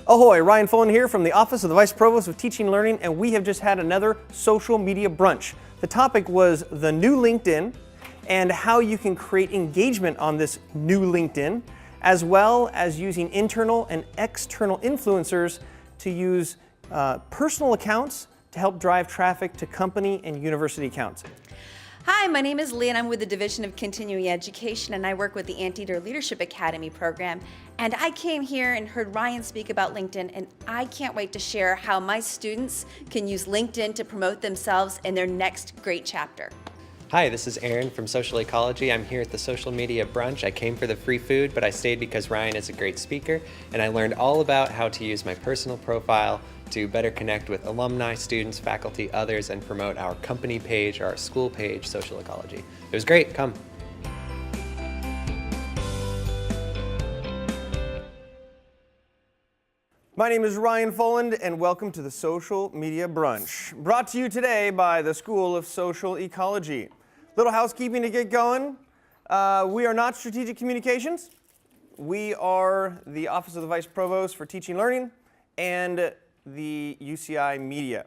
Ahoy, Ryan Fullen here from the Office of the Vice Provost of Teaching and Learning, and we have just had another social media brunch. The topic was the new LinkedIn and how you can create engagement on this new LinkedIn, as well as using internal and external influencers to use personal accounts to help drive traffic to company and university accounts. Hi, my name is Lee and I'm with the Division of Continuing Education and I work with the Anteater Leadership Academy program. And I came here and heard Ryan speak about LinkedIn and I can't wait to share how my students can use LinkedIn to promote themselves in their next great chapter. Hi, this is Aaron from Social Ecology. I'm here at the Social Media Brunch. I came for the free food, but I stayed because Ryan is a great speaker, and I learned all about how to use my personal profile to better connect with alumni, students, faculty, others, and promote our company page or our school page, Social Ecology. It was great. Come. My name is Ryan Fullen, and welcome to the Social Media Brunch, brought to you today by the School of Social Ecology. Little housekeeping to get going. We are not Strategic Communications. We are the Office of the Vice Provost for Teaching and Learning and the UCI Media.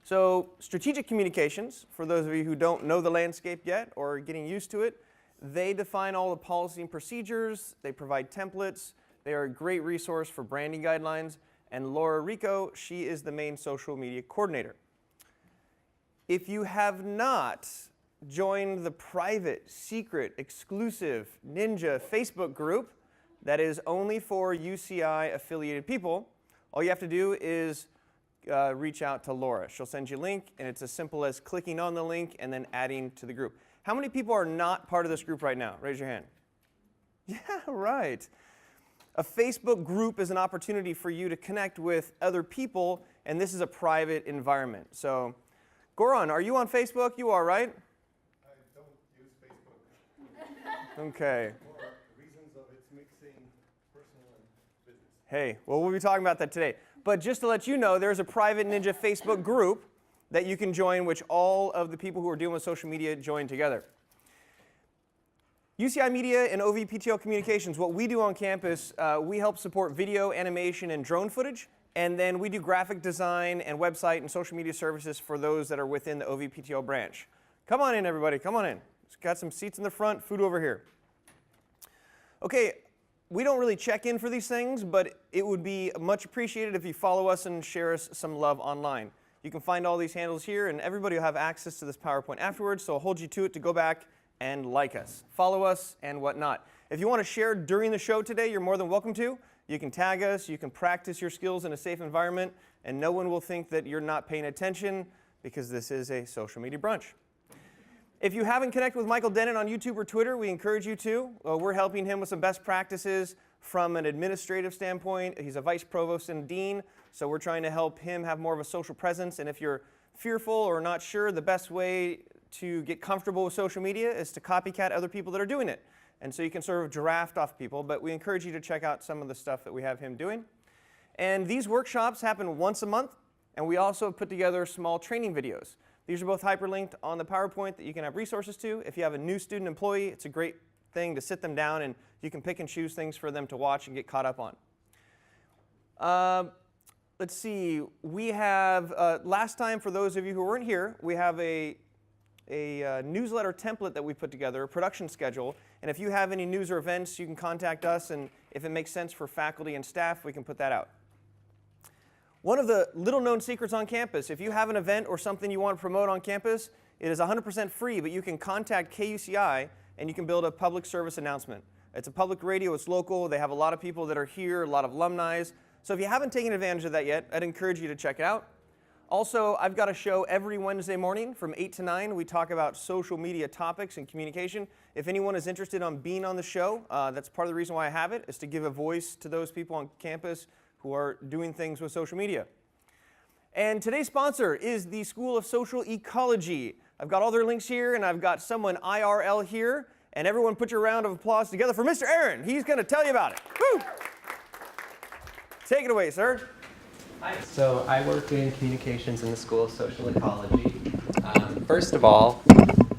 So Strategic Communications, for those of you who don't know the landscape yet or are getting used to it, they define all the policy and procedures, they provide templates, they are a great resource for branding guidelines, and Laura Rico, she is the main social media coordinator. If you have not joined the private, secret, exclusive Ninja Facebook group that is only for UCI affiliated people, all you have to do is reach out to Laura. She'll send you a link, and it's as simple as clicking on the link and then adding to the group. How many people are not part of this group right now? Raise your hand. Yeah, right. A Facebook group is an opportunity for you to connect with other people, and this is a private environment. So, Goran, are you on Facebook? You are, right? I don't use Facebook. Okay. For reasons of its mixing personal and business. Hey, well, we'll be talking about that today. But just to let you know, there's a private Ninja Facebook group that you can join, which all of the people who are dealing with social media join together. UCI Media and OVPTL Communications, what we do on campus, we help support video, animation, and drone footage. And then we do graphic design and website and social media services for those that are within the OVPTL branch. Come on in, everybody. Come on in. Got some seats in the front, food over here. Okay, we don't really check in for these things, but it would be much appreciated if you follow us and share us some love online. You can find all these handles here, and everybody will have access to this PowerPoint afterwards, so I'll hold you to it to go back and like us, follow us, and whatnot. If you want to share during the show today, you're more than welcome to. You can tag us, you can practice your skills in a safe environment, and no one will think that you're not paying attention because this is a social media brunch. If you haven't connected with Michael Dennett on YouTube or Twitter, we encourage you to. We're helping him with some best practices from an administrative standpoint. He's a vice provost and dean, so we're trying to help him have more of a social presence. And if you're fearful or not sure, the best way to get comfortable with social media is to copycat other people that are doing it. And so you can sort of draft off people, but we encourage you to check out some of the stuff that we have him doing. And these workshops happen once a month, and we also put together small training videos. These are both hyperlinked on the PowerPoint that you can have resources to. If you have a new student employee, it's a great thing to sit them down and you can pick and choose things for them to watch and get caught up on. Let's see, we have, last time for those of you who weren't here, we have a newsletter template that we put together, a production schedule, and if you have any news or events, you can contact us, and if it makes sense for faculty and staff, we can put that out. One of the little-known secrets on campus, if you have an event or something you want to promote on campus, it is 100% free, but you can contact KUCI and you can build a public service announcement. It's a public radio, it's local, they have a lot of people that are here, a lot of alumni. So if you haven't taken advantage of that yet, I'd encourage you to check it out. Also, I've got a show every Wednesday morning from 8 to 9. We talk about social media topics and communication. If anyone is interested in being on the show, that's part of the reason why I have it, is to give a voice to those people on campus who are doing things with social media. And today's sponsor is the School of Social Ecology. I've got all their links here, and I've got someone IRL here. And everyone put your round of applause together for Mr. Aaron. He's going to tell you about it. Woo! Take it away, sir. Hi. So I work in communications in the School of Social Ecology. First of all,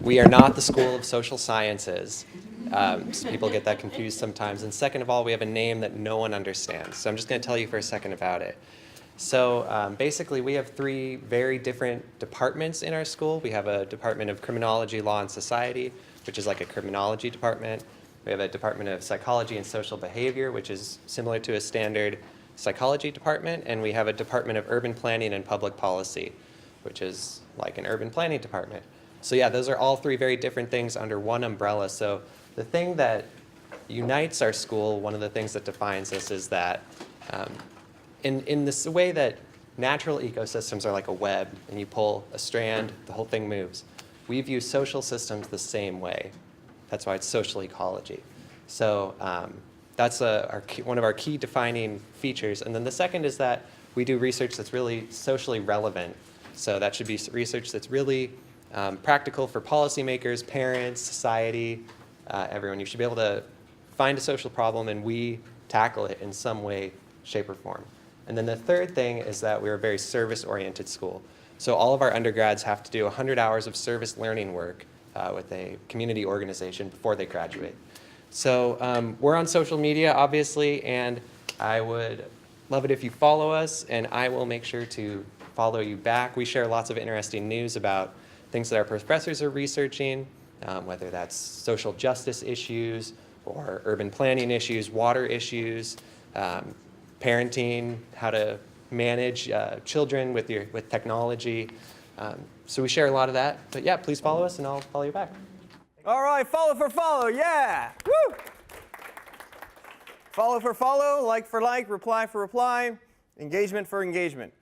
we are not the School of Social Sciences. So people get that confused sometimes. And second of all, we have a name that no one understands. So I'm just going to tell you for a second about it. So basically, we have three very different departments in our school. We have a Department of Criminology, Law, and Society, which is like a criminology department. We have a Department of Psychology and Social Behavior, which is similar to a standard psychology department. And we have a Department of Urban Planning and Public Policy, which is like an urban planning department. So yeah, those are all three very different things under one umbrella. So the thing that unites our school, one of the things that defines us, is that in this way that natural ecosystems are like a web, and you pull a strand, the whole thing moves. We view social systems the same way. That's why it's social ecology. So that's one of our key defining features. And then the second is that we do research that's really socially relevant. So that should be research that's really practical for policymakers, parents, society, everyone. You should be able to find a social problem and we tackle it in some way, shape, or form. And then the third thing is that we're a very service-oriented school. So all of our undergrads have to do 100 hours of service learning work with a community organization before they graduate. So we're on social media, obviously, and I would love it if you follow us, and I will make sure to follow you back. We share lots of interesting news about things that our professors are researching, whether that's social justice issues or urban planning issues, water issues, parenting, how to manage children with technology. So we share a lot of that. But yeah, please follow us, and I'll follow you back. All right, follow for follow, yeah! Woo! Follow for follow, like for like, reply for reply, engagement for engagement.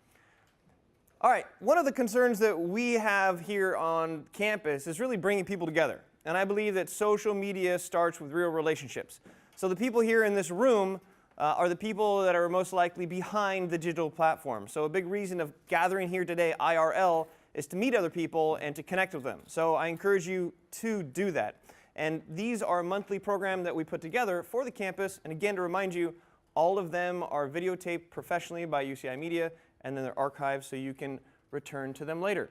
All right, one of the concerns that we have here on campus is really bringing people together. And I believe that social media starts with real relationships. So the people here in this room are the people that are most likely behind the digital platform. So a big reason of gathering here today, IRL, is to meet other people and to connect with them. So I encourage you to do that. And these are a monthly program that we put together for the campus. And again, to remind you, all of them are videotaped professionally by UCI Media, and then they're archived so you can return to them later.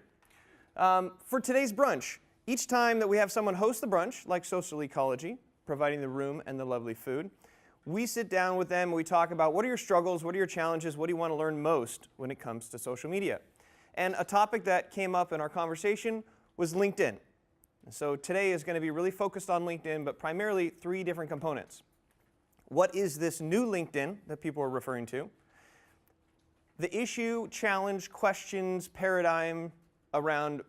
For today's brunch, each time that we have someone host the brunch, like social ecology, providing the room and the lovely food, we sit down with them and we talk about what are your struggles, what are your challenges, what do you want to learn most when it comes to social media. And a topic that came up in our conversation was LinkedIn. So today is going to be really focused on LinkedIn, but primarily three different components. What is this new LinkedIn that people are referring to? The issue, challenge, questions, paradigm around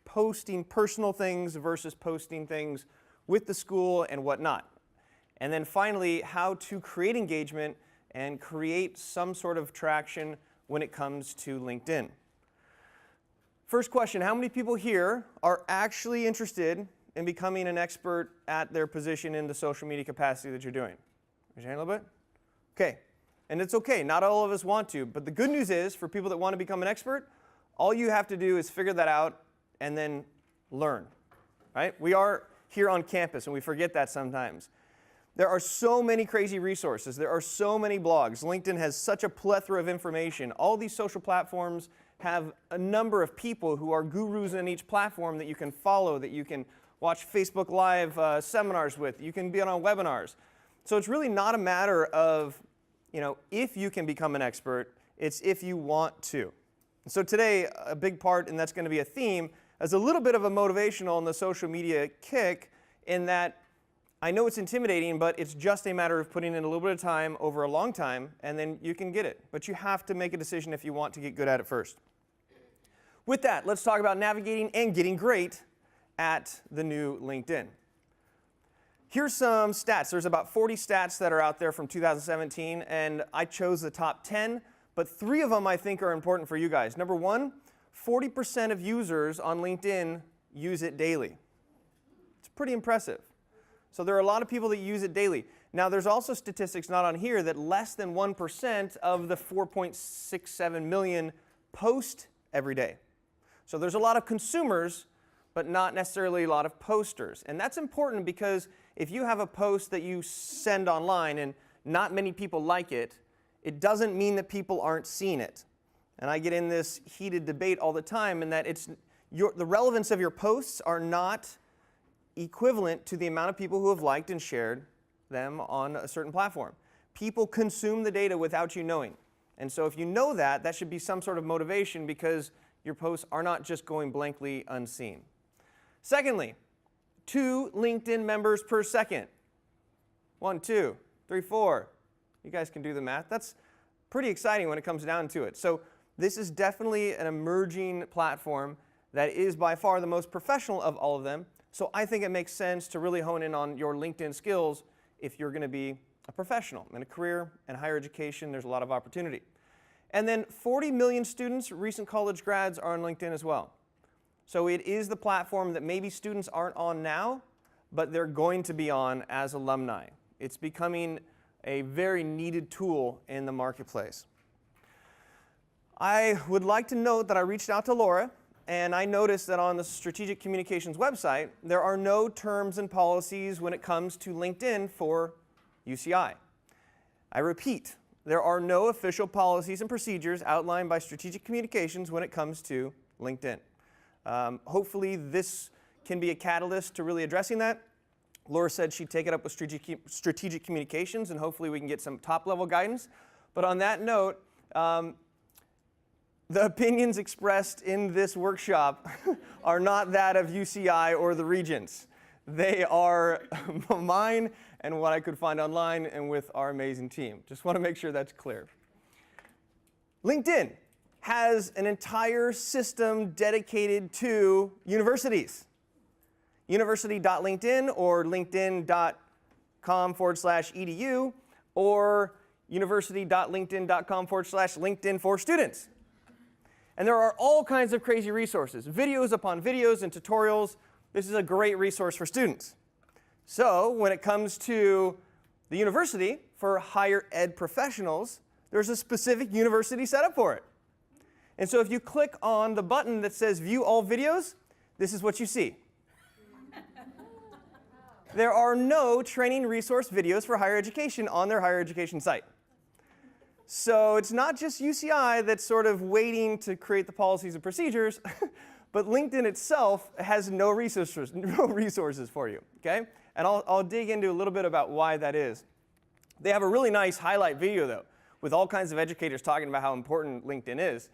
posting personal things versus posting things with the school and whatnot. And then finally, how to create engagement and create some sort of traction when it comes to LinkedIn. First question, how many people here are actually interested in becoming an expert at their position in the social media capacity that you're doing? Raise your hand a little bit. Okay, and it's okay, not all of us want to, but the good news is for people that want to become an expert, all you have to do is figure that out and then learn, right? We are here on campus and we forget that sometimes. There are so many crazy resources. There are so many blogs. LinkedIn has such a plethora of information. All these social platforms have a number of people who are gurus in each platform that you can follow, that you can watch Facebook Live seminars with. You can be on webinars. So it's really not a matter of, if you can become an expert. It's if you want to. So today, a big part, and that's going to be a theme, is a little bit of a motivational in the social media kick in that I know it's intimidating, but it's just a matter of putting in a little bit of time over a long time, and then you can get it. But you have to make a decision if you want to get good at it first. With that, let's talk about navigating and getting great at the new LinkedIn. Here's some stats. There's about 40 stats that are out there from 2017, and I chose the top 10, but 3 of them I think are important for you guys. Number 1, 40% of users on LinkedIn use it daily. It's pretty impressive. So there are a lot of people that use it daily. Now there's also statistics not on here that less than 1% of the 4.67 million post every day. So there's a lot of consumers, but not necessarily a lot of posters. And that's important because if you have a post that you send online and not many people like it, it doesn't mean that people aren't seeing it. And I get in this heated debate all the time in that the relevance of your posts are not equivalent to the amount of people who have liked and shared them on a certain platform. People consume the data without you knowing. And so if you know that, that should be some sort of motivation because your posts are not just going blankly unseen. Secondly, 2 LinkedIn members per second. 1, 2, 3, 4. You guys can do the math. That's pretty exciting when it comes down to it. So this is definitely an emerging platform that is by far the most professional of all of them. So I think it makes sense to really hone in on your LinkedIn skills if you're going to be a professional. In a career and higher education, there's a lot of opportunity. And then 40 million students, recent college grads, are on LinkedIn as well. So it is the platform that maybe students aren't on now, but they're going to be on as alumni. It's becoming a very needed tool in the marketplace. I would like to note that I reached out to Laura, and I noticed that on the Strategic Communications website, there are no terms and policies when it comes to LinkedIn for UCI. I repeat, there are no official policies and procedures outlined by Strategic Communications when it comes to LinkedIn. Hopefully this can be a catalyst to really addressing that. Laura said she'd take it up with Strategic Communications, and hopefully we can get some top-level guidance. But on that note, the opinions expressed in this workshop are not that of UCI or the Regents. They are mine and what I could find online and with our amazing team. Just want to make sure that's clear. LinkedIn has an entire system dedicated to universities. University.linkedin or linkedin.com/edu or university.linkedin.com/LinkedIn for students. And there are all kinds of crazy resources, videos upon videos and tutorials. This is a great resource for students. So when it comes to the university for higher ed professionals, there's a specific university setup for it. And so if you click on the button that says View All Videos, this is what you see. There are no training resource videos for higher education on their higher education site. So it's not just UCI that's sort of waiting to create the policies and procedures, but LinkedIn itself has no resources for you, okay? And I'll dig into a little bit about why that is. They have a really nice highlight video, though, with all kinds of educators talking about how important LinkedIn is,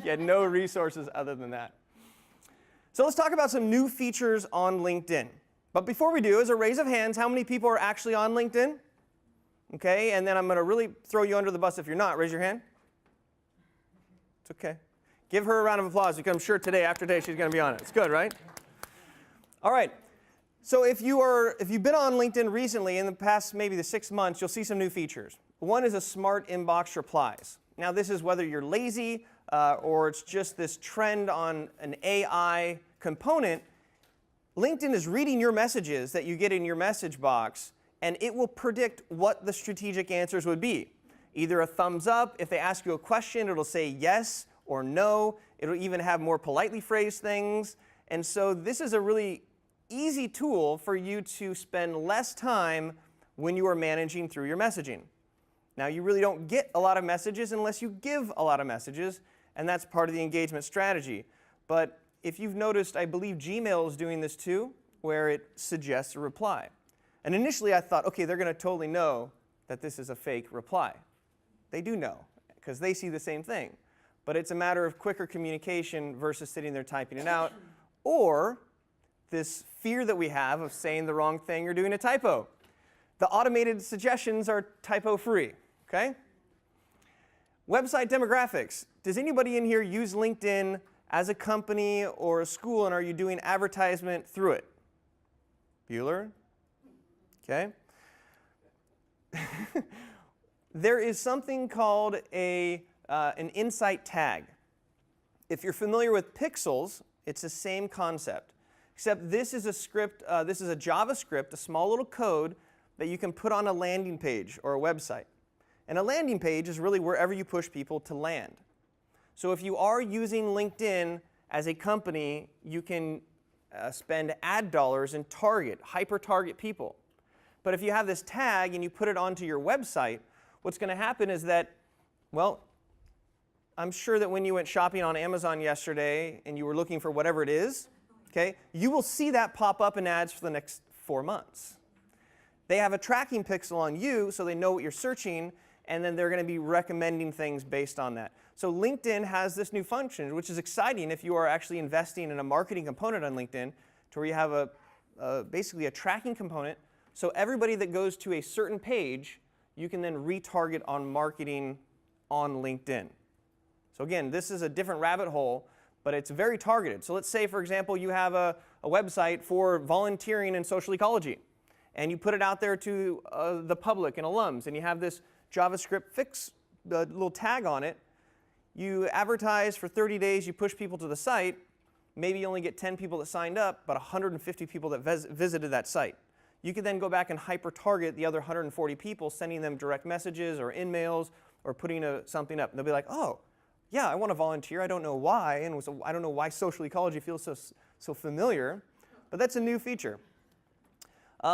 yet no resources other than that. So let's talk about some new features on LinkedIn. But before we do, as a raise of hands, how many people are actually on LinkedIn? Okay, and then I'm going to really throw you under the bus if you're not. Raise your hand. It's okay. Give her a round of applause because I'm sure today, after today, she's going to be on it. It's good, right? All right. So if you've been on LinkedIn recently, in the past maybe the 6 months, you'll see some new features. One is a smart inbox replies. Now this is whether you're lazy or it's just this trend on an AI component. LinkedIn is reading your messages that you get in your message box, and it will predict what the strategic answers would be. Either a thumbs up, if they ask you a question, it'll say yes or no. It'll even have more politely phrased things. And so this is a really easy tool for you to spend less time when you are managing through your messaging. Now, you really don't get a lot of messages unless you give a lot of messages, and that's part of the engagement strategy. But if you've noticed, I believe Gmail is doing this too, where it suggests a reply. And initially I thought, okay, they're going to totally know that this is a fake reply. They do know, because they see the same thing. But it's a matter of quicker communication versus sitting there typing it out, or this fear that we have of saying the wrong thing or doing a typo. The automated suggestions are typo-free, okay? Website demographics. Does anybody in here use LinkedIn as a company or a school, and are you doing advertisement through it? Bueller? Okay. There is something called an insight tag. If you're familiar with pixels, it's the same concept, except this is a script, this is a JavaScript, a small little code that you can put on a landing page or a website. And a landing page is really wherever you push people to land. So if you are using LinkedIn as a company, you can spend ad dollars and hyper-target people. But if you have this tag and you put it onto your website, what's going to happen is that, well, I'm sure that when you went shopping on Amazon yesterday and you were looking for whatever it is, Okay? You will see that pop up in ads for the next 4 months. They have a tracking pixel on you so they know what you're searching, and then they're going to be recommending things based on that. So LinkedIn has this new function, which is exciting if you are actually investing in a marketing component on LinkedIn, to where you have basically a tracking component. So everybody that goes to a certain page, you can then retarget on marketing on LinkedIn. So again, this is a different rabbit hole, but it's very targeted. So let's say, for example, you have a website for volunteering in social ecology, and you put it out there to the public and alums, and you have this JavaScript fix, the little tag on it. You advertise for 30 days, you push people to the site. Maybe you only get 10 people that signed up, but 150 people that visited that site. You could then go back and hyper-target the other 140 people, sending them direct messages or in-mails or putting something up. And they'll be like, oh, yeah, I want to volunteer. I don't know why, and I don't know why social ecology feels so familiar, but that's a new feature.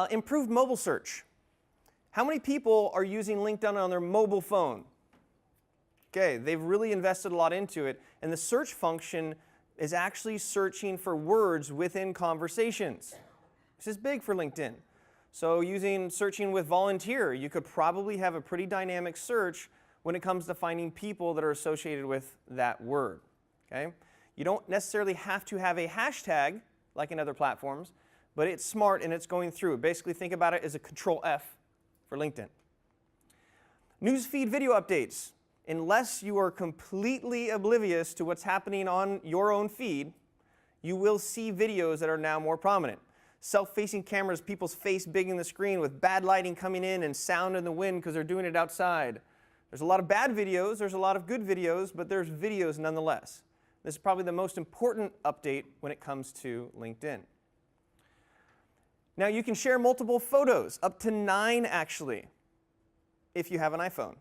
Improved mobile search. How many people are using LinkedIn on their mobile phone? Okay, they've really invested a lot into it, and the search function is actually searching for words within conversations. This is big for LinkedIn. So searching with volunteer, you could probably have a pretty dynamic search when it comes to finding people that are associated with that word. Okay? You don't necessarily have to have a hashtag like in other platforms, but it's smart and it's going through. Basically, think about it as a Control F for LinkedIn. Newsfeed video updates. Unless you are completely oblivious to what's happening on your own feed, you will see videos that are now more prominent. Self-facing cameras, people's face big in the screen with bad lighting coming in and sound in the wind because they're doing it outside. There's a lot of bad videos, there's a lot of good videos, but there's videos nonetheless. This is probably the most important update when it comes to LinkedIn. Now you can share multiple photos, up to 9 actually, if you have an iPhone.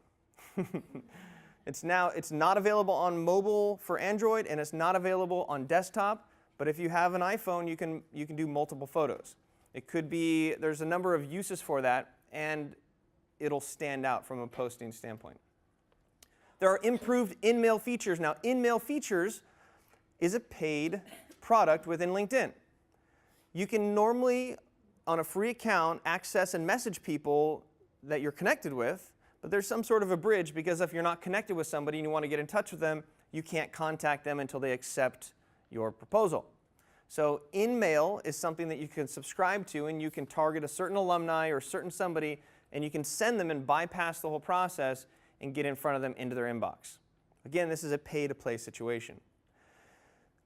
It's not available on mobile for Android, and it's not available on desktop. But if you have an iPhone, you can do multiple photos. It could be, there's a number of uses for that, and it'll stand out from a posting standpoint. There are improved in-mail features. Now, in-mail features is a paid product within LinkedIn. You can normally, on a free account, access and message people that you're connected with, but there's some sort of a bridge, because if you're not connected with somebody and you want to get in touch with them, you can't contact them until they accept your proposal. So in-mail is something that you can subscribe to, and you can target a certain alumni or a certain somebody, and you can send them and bypass the whole process and get in front of them into their inbox. Again, this is a pay-to-play situation.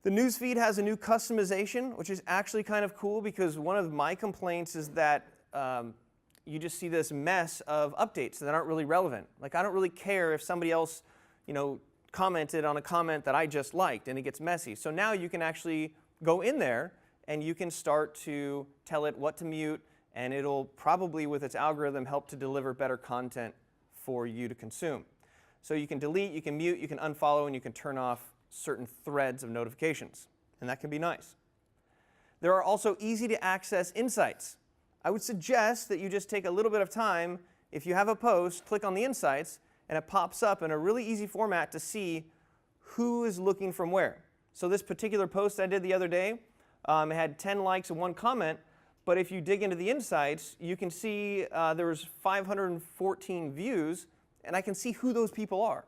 The newsfeed has a new customization, which is actually kind of cool, because one of my complaints is that you just see this mess of updates that aren't really relevant. Like, I don't really care if somebody else, commented on a comment that I just liked, and it gets messy. So now you can actually go in there and you can start to tell it what to mute, and it'll probably, with its algorithm, help to deliver better content for you to consume. So you can delete, you can mute, you can unfollow, and you can turn off certain threads of notifications, and that can be nice. There are also easy to access insights. I would suggest that you just take a little bit of time. If you have a post, click on the insights, and it pops up in a really easy format to see who is looking from where. So this particular post I did the other day, it had 10 likes and 1 comment, but if you dig into the insights, you can see there was 514 views, and I can see who those people are.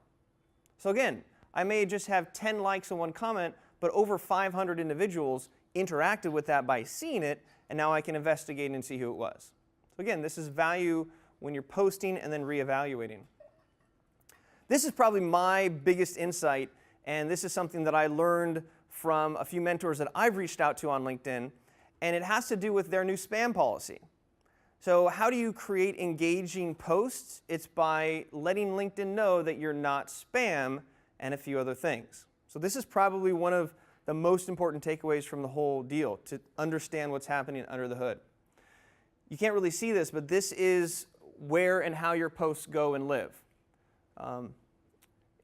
So again, I may just have 10 likes and 1 comment, but over 500 individuals interacted with that by seeing it, and now I can investigate and see who it was. So again, this is value when you're posting and then reevaluating. This is probably my biggest insight, and this is something that I learned from a few mentors that I've reached out to on LinkedIn, and it has to do with their new spam policy. So how do you create engaging posts? It's by letting LinkedIn know that you're not spam and a few other things. So this is probably one of the most important takeaways from the whole deal, to understand what's happening under the hood. You can't really see this, but this is where and how your posts go and live.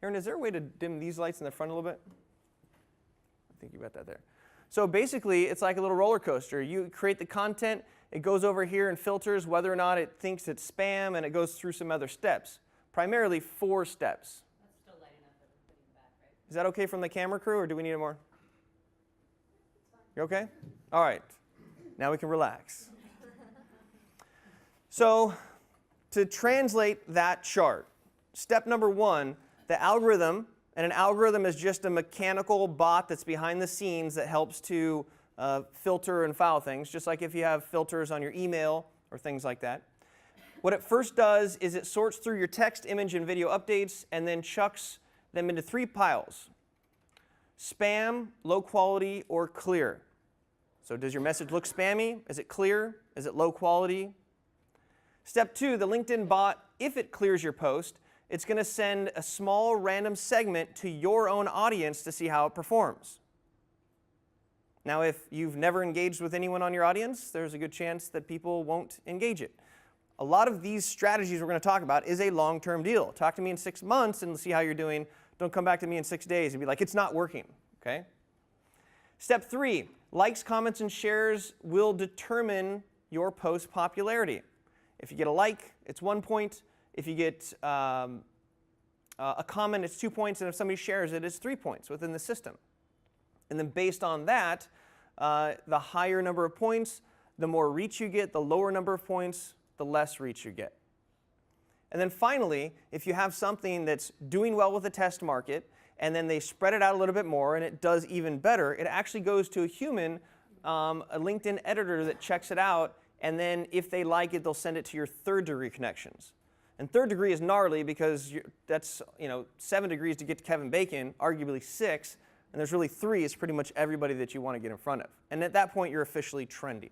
Aaron, is there a way to dim these lights in the front a little bit? I think you got that there. So basically, it's like a little roller coaster. You create the content, it goes over here and filters whether or not it thinks it's spam, and it goes through some other steps. Primarily 4 steps. That's still light enough that we're putting it back, right? Is that okay from the camera crew, or do we need more? You okay? All right. Now we can relax. So to translate that chart, step number 1, the algorithm, and an algorithm is just a mechanical bot that's behind the scenes that helps to filter and file things, just like if you have filters on your email or things like that. What it first does is it sorts through your text, image, and video updates and then chucks them into 3 piles: spam, low quality, or clear. So does your message look spammy? Is it clear? Is it low quality? Step 2, the LinkedIn bot, if it clears your post, it's going to send a small random segment to your own audience to see how it performs. Now, if you've never engaged with anyone on your audience, there's a good chance that people won't engage it. A lot of these strategies we're going to talk about is a long-term deal. Talk to me in 6 months and see how you're doing. Don't come back to me in 6 days and be like, it's not working. Okay? Step 3, likes, comments, and shares will determine your post popularity. If you get a like, it's 1 point. If you get a comment, it's 2 points. And if somebody shares it, it's 3 points within the system. And then based on that, the higher number of points, the more reach you get, the lower number of points, the less reach you get. And then finally, if you have something that's doing well with the test market, and then they spread it out a little bit more, and it does even better, it actually goes to a human, a LinkedIn editor that checks it out, and then if they like it, they'll send it to your third-degree connections. And third degree is gnarly because that's 7 degrees to get to Kevin Bacon, arguably 6, and there's really 3 is pretty much everybody that you want to get in front of. And at that point, you're officially trending.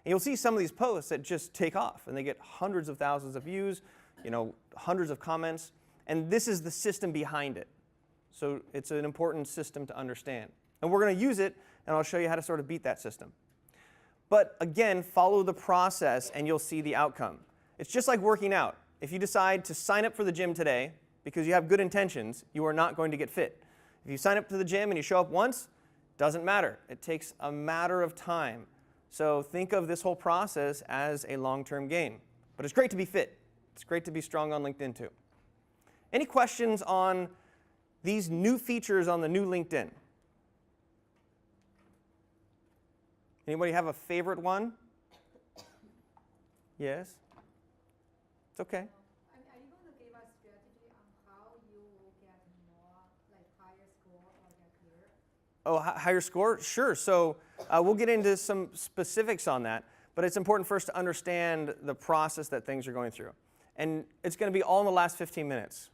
And you'll see some of these posts that just take off, and they get hundreds of thousands of views, hundreds of comments, and this is the system behind it. So it's an important system to understand. And we're going to use it, and I'll show you how to sort of beat that system. But again, follow the process, and you'll see the outcome. It's just like working out. If you decide to sign up for the gym today because you have good intentions, you are not going to get fit. If you sign up to the gym and you show up once, doesn't matter. It takes a matter of time. So think of this whole process as a long-term gain. But it's great to be fit. It's great to be strong on LinkedIn too. Any questions on these new features on the new LinkedIn? Anybody have a favorite one? Yes? It's okay. Are you going to give us strategy on how you will get more, like higher score or get clear? Oh, higher score? Sure. So we'll get into some specifics on that, but it's important first to understand the process that things are going through. And it's going to be all in the last 15 minutes.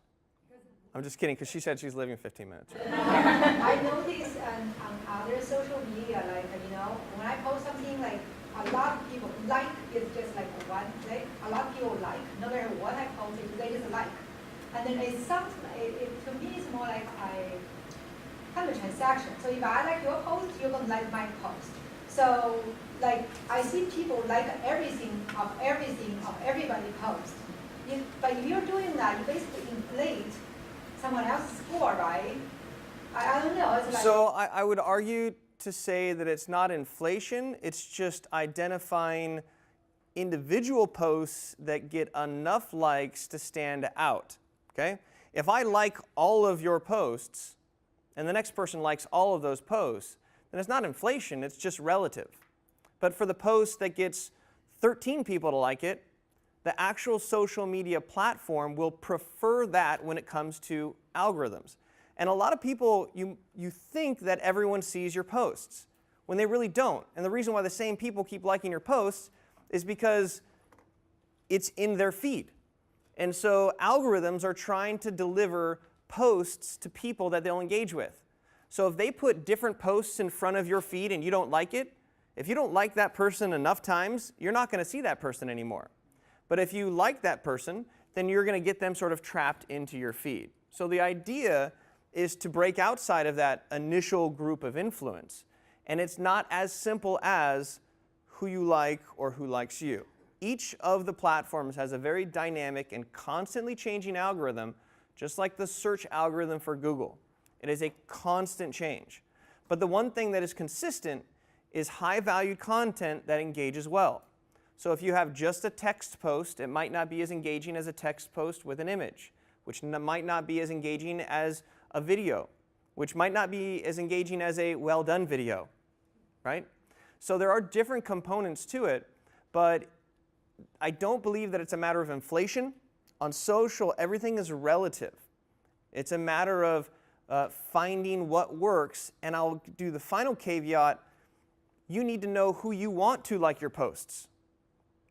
I'm just kidding, because she said she's leaving in 15 minutes. I noticed on other social media, when I post something, like a lot of people like is just like one click. A lot of people like, no matter what I post, they just like. And then to me, it's more like kind of a transaction. So if I like your post, you're going to like my post. So I see people like everything of everybody post. But if you're doing that, you basically inflate someone else's score, right? I don't know. It's like, so I would argue to say that it's not inflation. It's just identifying individual posts that get enough likes to stand out. Okay? If I like all of your posts and the next person likes all of those posts, then it's not inflation. It's just relative. But for the post that gets 13 people to like it, the actual social media platform will prefer that when it comes to algorithms. And a lot of people, you think that everyone sees your posts, when they really don't. And the reason why the same people keep liking your posts is because it's in their feed. And so algorithms are trying to deliver posts to people that they'll engage with. So if they put different posts in front of your feed and you don't like it, if you don't like that person enough times, you're not going to see that person anymore. But if you like that person, then you're going to get them sort of trapped into your feed. So the idea is to break outside of that initial group of influence. And it's not as simple as who you like or who likes you. Each of the platforms has a very dynamic and constantly changing algorithm, just like the search algorithm for Google. It is a constant change. But the one thing that is consistent is high-valued content that engages well. So if you have just a text post, it might not be as engaging as a text post with an image, which might not be as engaging as a video, which might not be as engaging as a well-done video, right? So there are different components to it, but I don't believe that it's a matter of inflation. On social, everything is relative. It's a matter of finding what works, and I'll do the final caveat. You need to know who you want to like your posts,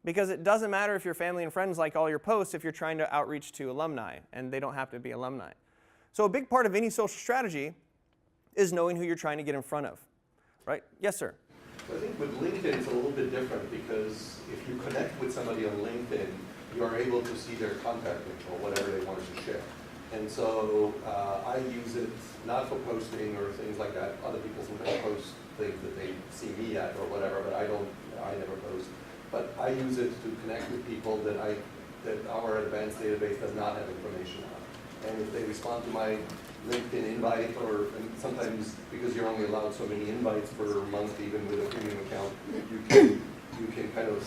because it doesn't matter if your family and friends like all your posts if you're trying to outreach to alumni, and they don't have to be alumni. So a big part of any social strategy is knowing who you're trying to get in front of, right? Yes, sir? I think with LinkedIn it's a little bit different, because if you connect with somebody on LinkedIn, you are able to see their contact info, whatever they wanted to share. And so I use it not for posting or things like that. Other people sometimes post things that they see me at or whatever, but I never post. But I use it to connect with people that our advanced database does not have information on. And if they respond to my LinkedIn invite, or and sometimes because you're only allowed so many invites per month, even with a premium account, you can kind of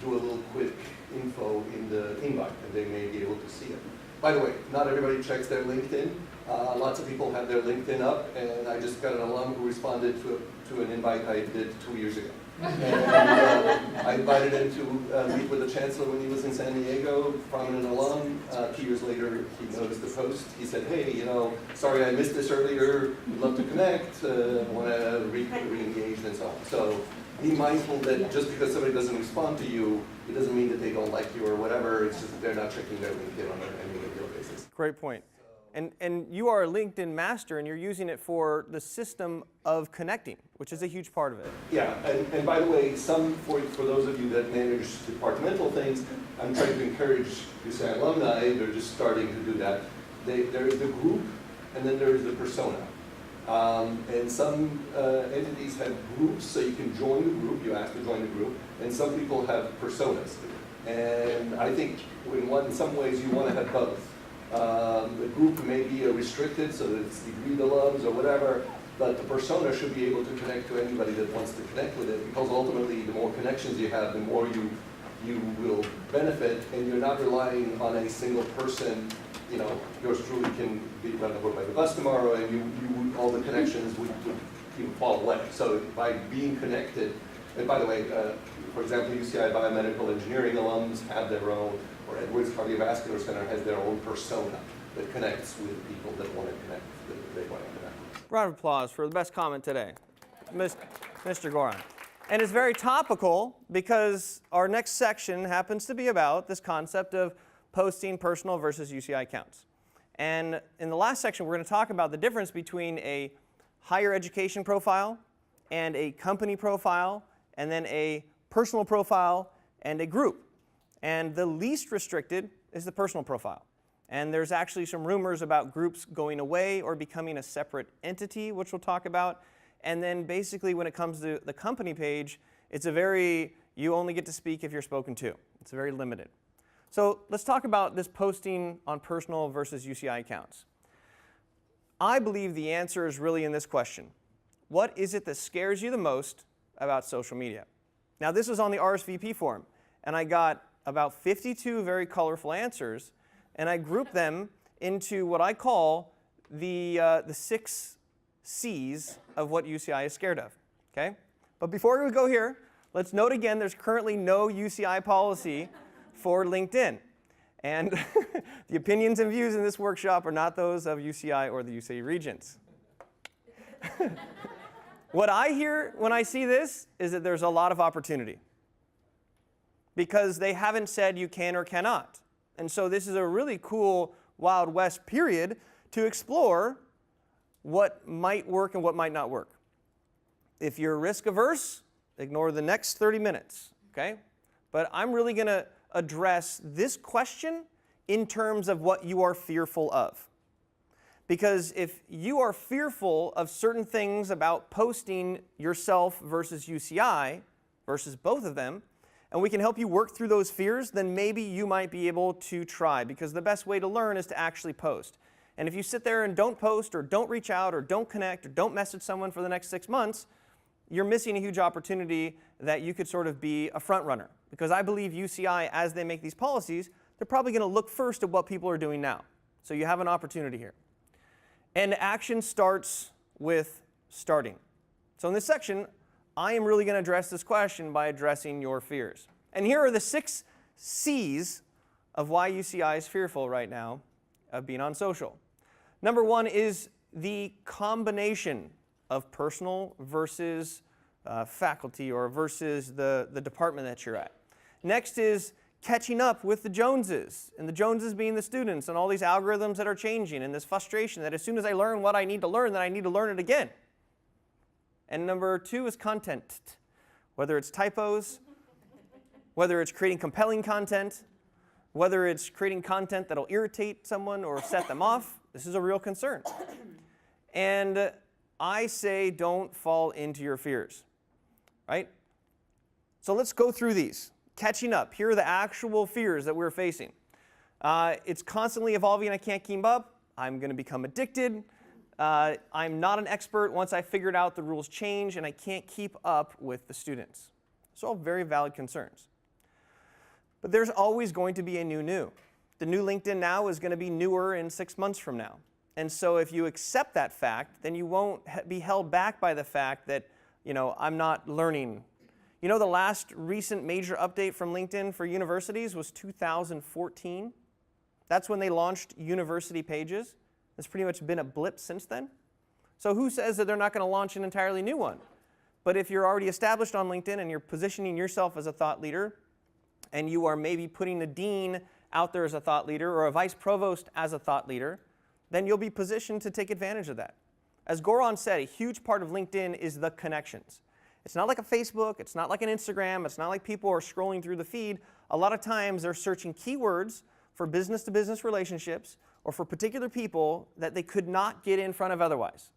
do a little quick info in the invite, and they may be able to see it. By the way, not everybody checks their LinkedIn. Lots of people have their LinkedIn up, and I just got an alum who responded to an invite I did 2 years ago. And I invited him to meet with the chancellor when he was in San Diego, prominent alum. 2 years later, he noticed the post. He said, hey, sorry I missed this earlier. Would love to connect. Want to re-engage and so on. So be mindful that just because somebody doesn't respond to you, it doesn't mean that they don't like you or whatever. It's just that they're not checking their LinkedIn on any regular basis. Great point. And you are a LinkedIn master, and you're using it for the system of connecting, which is a huge part of it. Yeah, and by the way, for those of you that manage departmental things, I'm trying to encourage UCI alumni. They're just starting to do that. There is the group, and then there is the persona. And some entities have groups, so you can join the group. You ask to join the group, and some people have personas. And I think in some ways you want to have both. The group may be restricted, so that it's degreed alums or whatever, but the persona should be able to connect to anybody that wants to connect with it, because ultimately the more connections you have, the more you will benefit, and you're not relying on a single person. Yours truly can be run over by the bus tomorrow, and all the connections would fall away. So by being connected, and by the way, for example, UCI biomedical engineering alums have their own, or Edwards Cardiovascular Center has their own persona that connects with people that want to connect, that they want to connect with. Round of applause for the best comment today, Mr. Goran. And it's very topical, because our next section happens to be about this concept of posting personal versus UCI accounts. And in the last section, we're going to talk about the difference between a higher education profile and a company profile, and then a personal profile and a group. And the least restricted is the personal profile. And there's actually some rumors about groups going away or becoming a separate entity, which we'll talk about. And then basically when it comes to the company page, it's you only get to speak if you're spoken to. It's very limited. So let's talk about this posting on personal versus UCI accounts. I believe the answer is really in this question. What is it that scares you the most about social media? Now, this was on the RSVP form, and I got about 52 very colorful answers, and I grouped them into what I call the 6 C's of what UCI is scared of. Okay? But before we go here, let's note again there's currently no UCI policy for LinkedIn. And the opinions and views in this workshop are not those of UCI or the UCI Regents. What I hear when I see this is that there's a lot of opportunity, because they haven't said you can or cannot. And so this is a really cool Wild West period to explore what might work and what might not work. If you're risk averse, ignore the next 30 minutes, okay? But I'm really going to address this question in terms of what you are fearful of. Because if you are fearful of certain things about posting yourself versus UCI, versus both of them, and we can help you work through those fears, then maybe you might be able to try, because the best way to learn is to actually post. And if you sit there and don't post, or don't reach out, or don't connect, or don't message someone for the next 6 months, you're missing a huge opportunity that you could sort of be a front runner. Because I believe UCI, as they make these policies, they're probably going to look first at what people are doing now. So you have an opportunity here. And action starts with starting. So in this section, I am really going to address this question by addressing your fears. And here are the 6 C's of why UCI is fearful right now of being on social. Number 1 is the combination of personal versus faculty or versus the department that you're at. Next is catching up with the Joneses, and the Joneses being the students and all these algorithms that are changing, and this frustration that as soon as I learn what I need to learn, then I need to learn it again. And number 2 is content, whether it's typos, whether it's creating compelling content, whether it's creating content that'll irritate someone or set them off. This is a real concern. And I say don't fall into your fears, right? So let's go through these. Catching up. Here are the actual fears that we're facing. It's constantly evolving. I can't keep up. I'm going to become addicted. I'm not an expert. Once I figured out the rules change, and I can't keep up with the students. So all very valid concerns. But there's always going to be a new. The new LinkedIn now is going to be newer in 6 months from now. And so if you accept that fact, then you won't be held back by the fact that, I'm not learning. The last recent major update from LinkedIn for universities was 2014. That's when they launched university pages. It's pretty much been a blip since then. So who says that they're not going to launch an entirely new one? But if you're already established on LinkedIn and you're positioning yourself as a thought leader, and you are maybe putting a dean out there as a thought leader or a vice provost as a thought leader, then you'll be positioned to take advantage of that. As Goran said, a huge part of LinkedIn is the connections. It's not like a Facebook, it's not like an Instagram, it's not like people are scrolling through the feed. A lot of times they're searching keywords for business-to-business relationships or for particular people that they could not get in front of otherwise.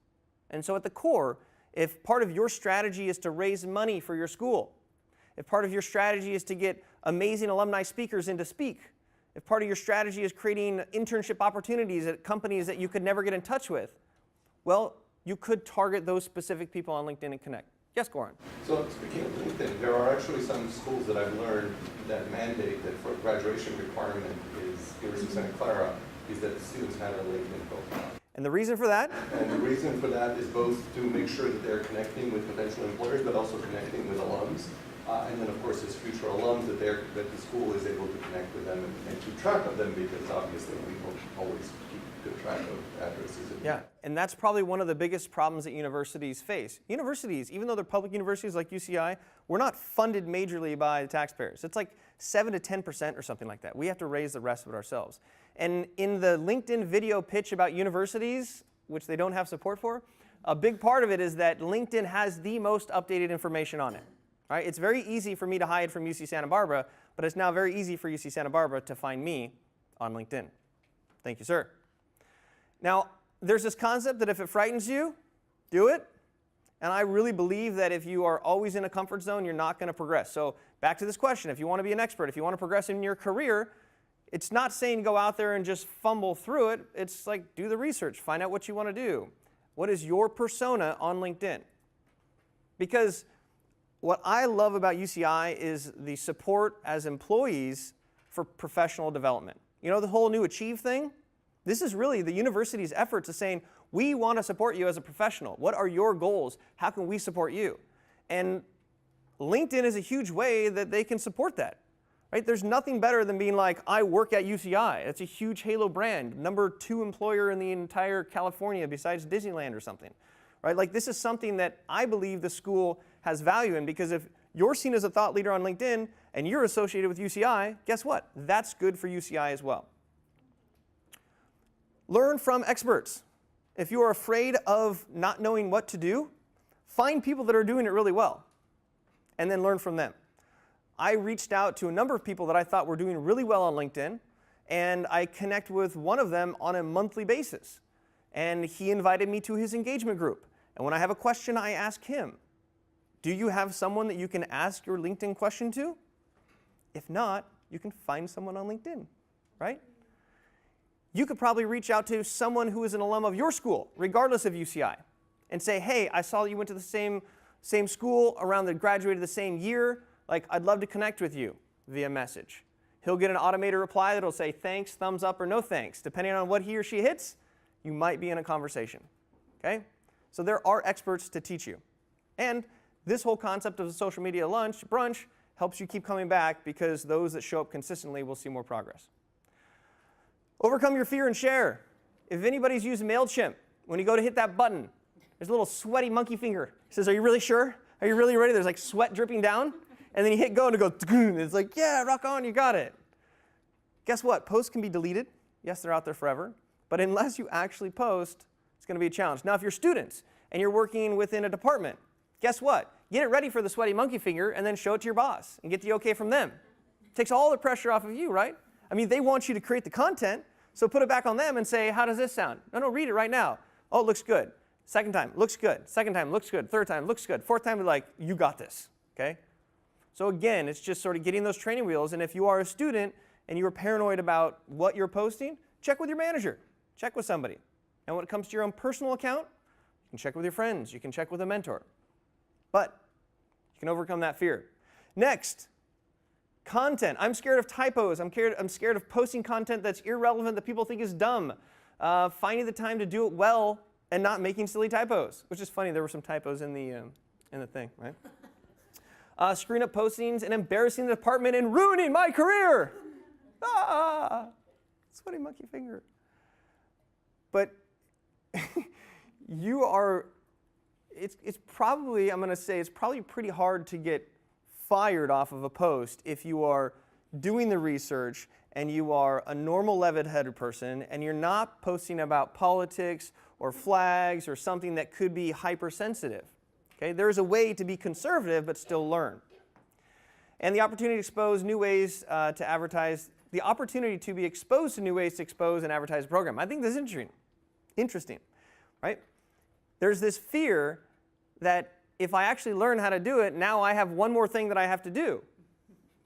And so at the core, if part of your strategy is to raise money for your school, if part of your strategy is to get amazing alumni speakers in to speak, if part of your strategy is creating internship opportunities at companies that you could never get in touch with, well, you could target those specific people on LinkedIn and connect. Yes, Goran? So speaking of LinkedIn, there are actually some schools that I've learned that mandate that for graduation requirement is, University of Santa Clara, is that the students have a LinkedIn profile. And the reason for that? And the reason for that is both to make sure that they're connecting with potential employers, but also connecting with alums. And then, of course, as future alums, that the school is able to connect with them and keep track of them, because obviously we don't always keep good track of addresses. Yeah, and that's probably one of the biggest problems that universities face. Universities, even though they're public universities like UCI, we're not funded majorly by the taxpayers. It's like 7 to 10% or something like that. We have to raise the rest of it ourselves. And in the LinkedIn video pitch about universities, which they don't have support for, a big part of it is that LinkedIn has the most updated information on it. Right? It's very easy for me to hide from UC Santa Barbara, but it's now very easy for UC Santa Barbara to find me on LinkedIn. Thank you, sir. Now, there's this concept that if it frightens you, do it. And I really believe that if you are always in a comfort zone, you're not going to progress. So back to this question, if you want to be an expert, if you want to progress in your career, it's not saying go out there and just fumble through it. It's like do the research, find out what you want to do. What is your persona on LinkedIn? Because what I love about UCI is the support as employees for professional development. The whole new Achieve thing? This is really the university's effort to saying, we want to support you as a professional. What are your goals? How can we support you? And LinkedIn is a huge way that they can support that. Right? There's nothing better than being like, I work at UCI. It's a huge halo brand, number 2 employer in the entire California besides Disneyland or something. Right? Like this is something that I believe the school has value in, because if you're seen as a thought leader on LinkedIn and you're associated with UCI, guess what? That's good for UCI as well. Learn from experts. If you are afraid of not knowing what to do, find people that are doing it really well and then learn from them. I reached out to a number of people that I thought were doing really well on LinkedIn, and I connect with one of them on a monthly basis. And he invited me to his engagement group. And when I have a question, I ask him. Do you have someone that you can ask your LinkedIn question to? If not, you can find someone on LinkedIn, right? You could probably reach out to someone who is an alum of your school, regardless of UCI, and say, hey, I saw that you went to the same school, graduated the same year. Like, I'd love to connect with you via message. He'll get an automated reply that'll say thanks, thumbs up, or no thanks. Depending on what he or she hits, you might be in a conversation. Okay? So there are experts to teach you. And This whole concept of the social media brunch helps you keep coming back because those that show up consistently will see more progress. Overcome your fear and share. If anybody's used MailChimp, when you go to hit that button, there's a little sweaty monkey finger. It says, are you really sure? Are you really ready? There's like sweat dripping down. And then you hit go and it goes, and it's like, yeah, rock on, you got it. Guess what? Posts can be deleted. Yes, they're out there forever. But unless you actually post, it's going to be a challenge. Now, if you're students and you're working within a department, guess what? Get it ready for the sweaty monkey finger and then show it to your boss and get the okay from them. It takes all the pressure off of you, right? I mean, they want you to create the content, so put it back on them and say, how does this sound? No, read it right now. Oh, it looks good. Second time, looks good. Second time, looks good. Third time, looks good. Fourth time, like, you got this, okay? So again, it's just sort of getting those training wheels, and if you are a student and you are paranoid about what you're posting, check with your manager. Check with somebody. And when it comes to your own personal account, you can check with your friends. You can check with a mentor. But you can overcome that fear. Next, content. I'm scared of typos. I'm scared of posting content that's irrelevant that people think is dumb. Finding the time to do it well and not making silly typos, which is funny. There were some typos in the thing, right? Screwing up postings and embarrassing the department and ruining my career. Sweaty monkey finger. But it's probably, I'm going to say, it's probably pretty hard to get fired off of a post if you are doing the research and you are a normal level-headed person and you're not posting about politics or flags or something that could be hypersensitive. Okay? There's a way to be conservative but still learn. And the opportunity to expose new ways to advertise, the opportunity to be exposed to new ways to expose and advertise a program. I think this is interesting, right? There's this fear that if I actually learn how to do it, now I have one more thing that I have to do,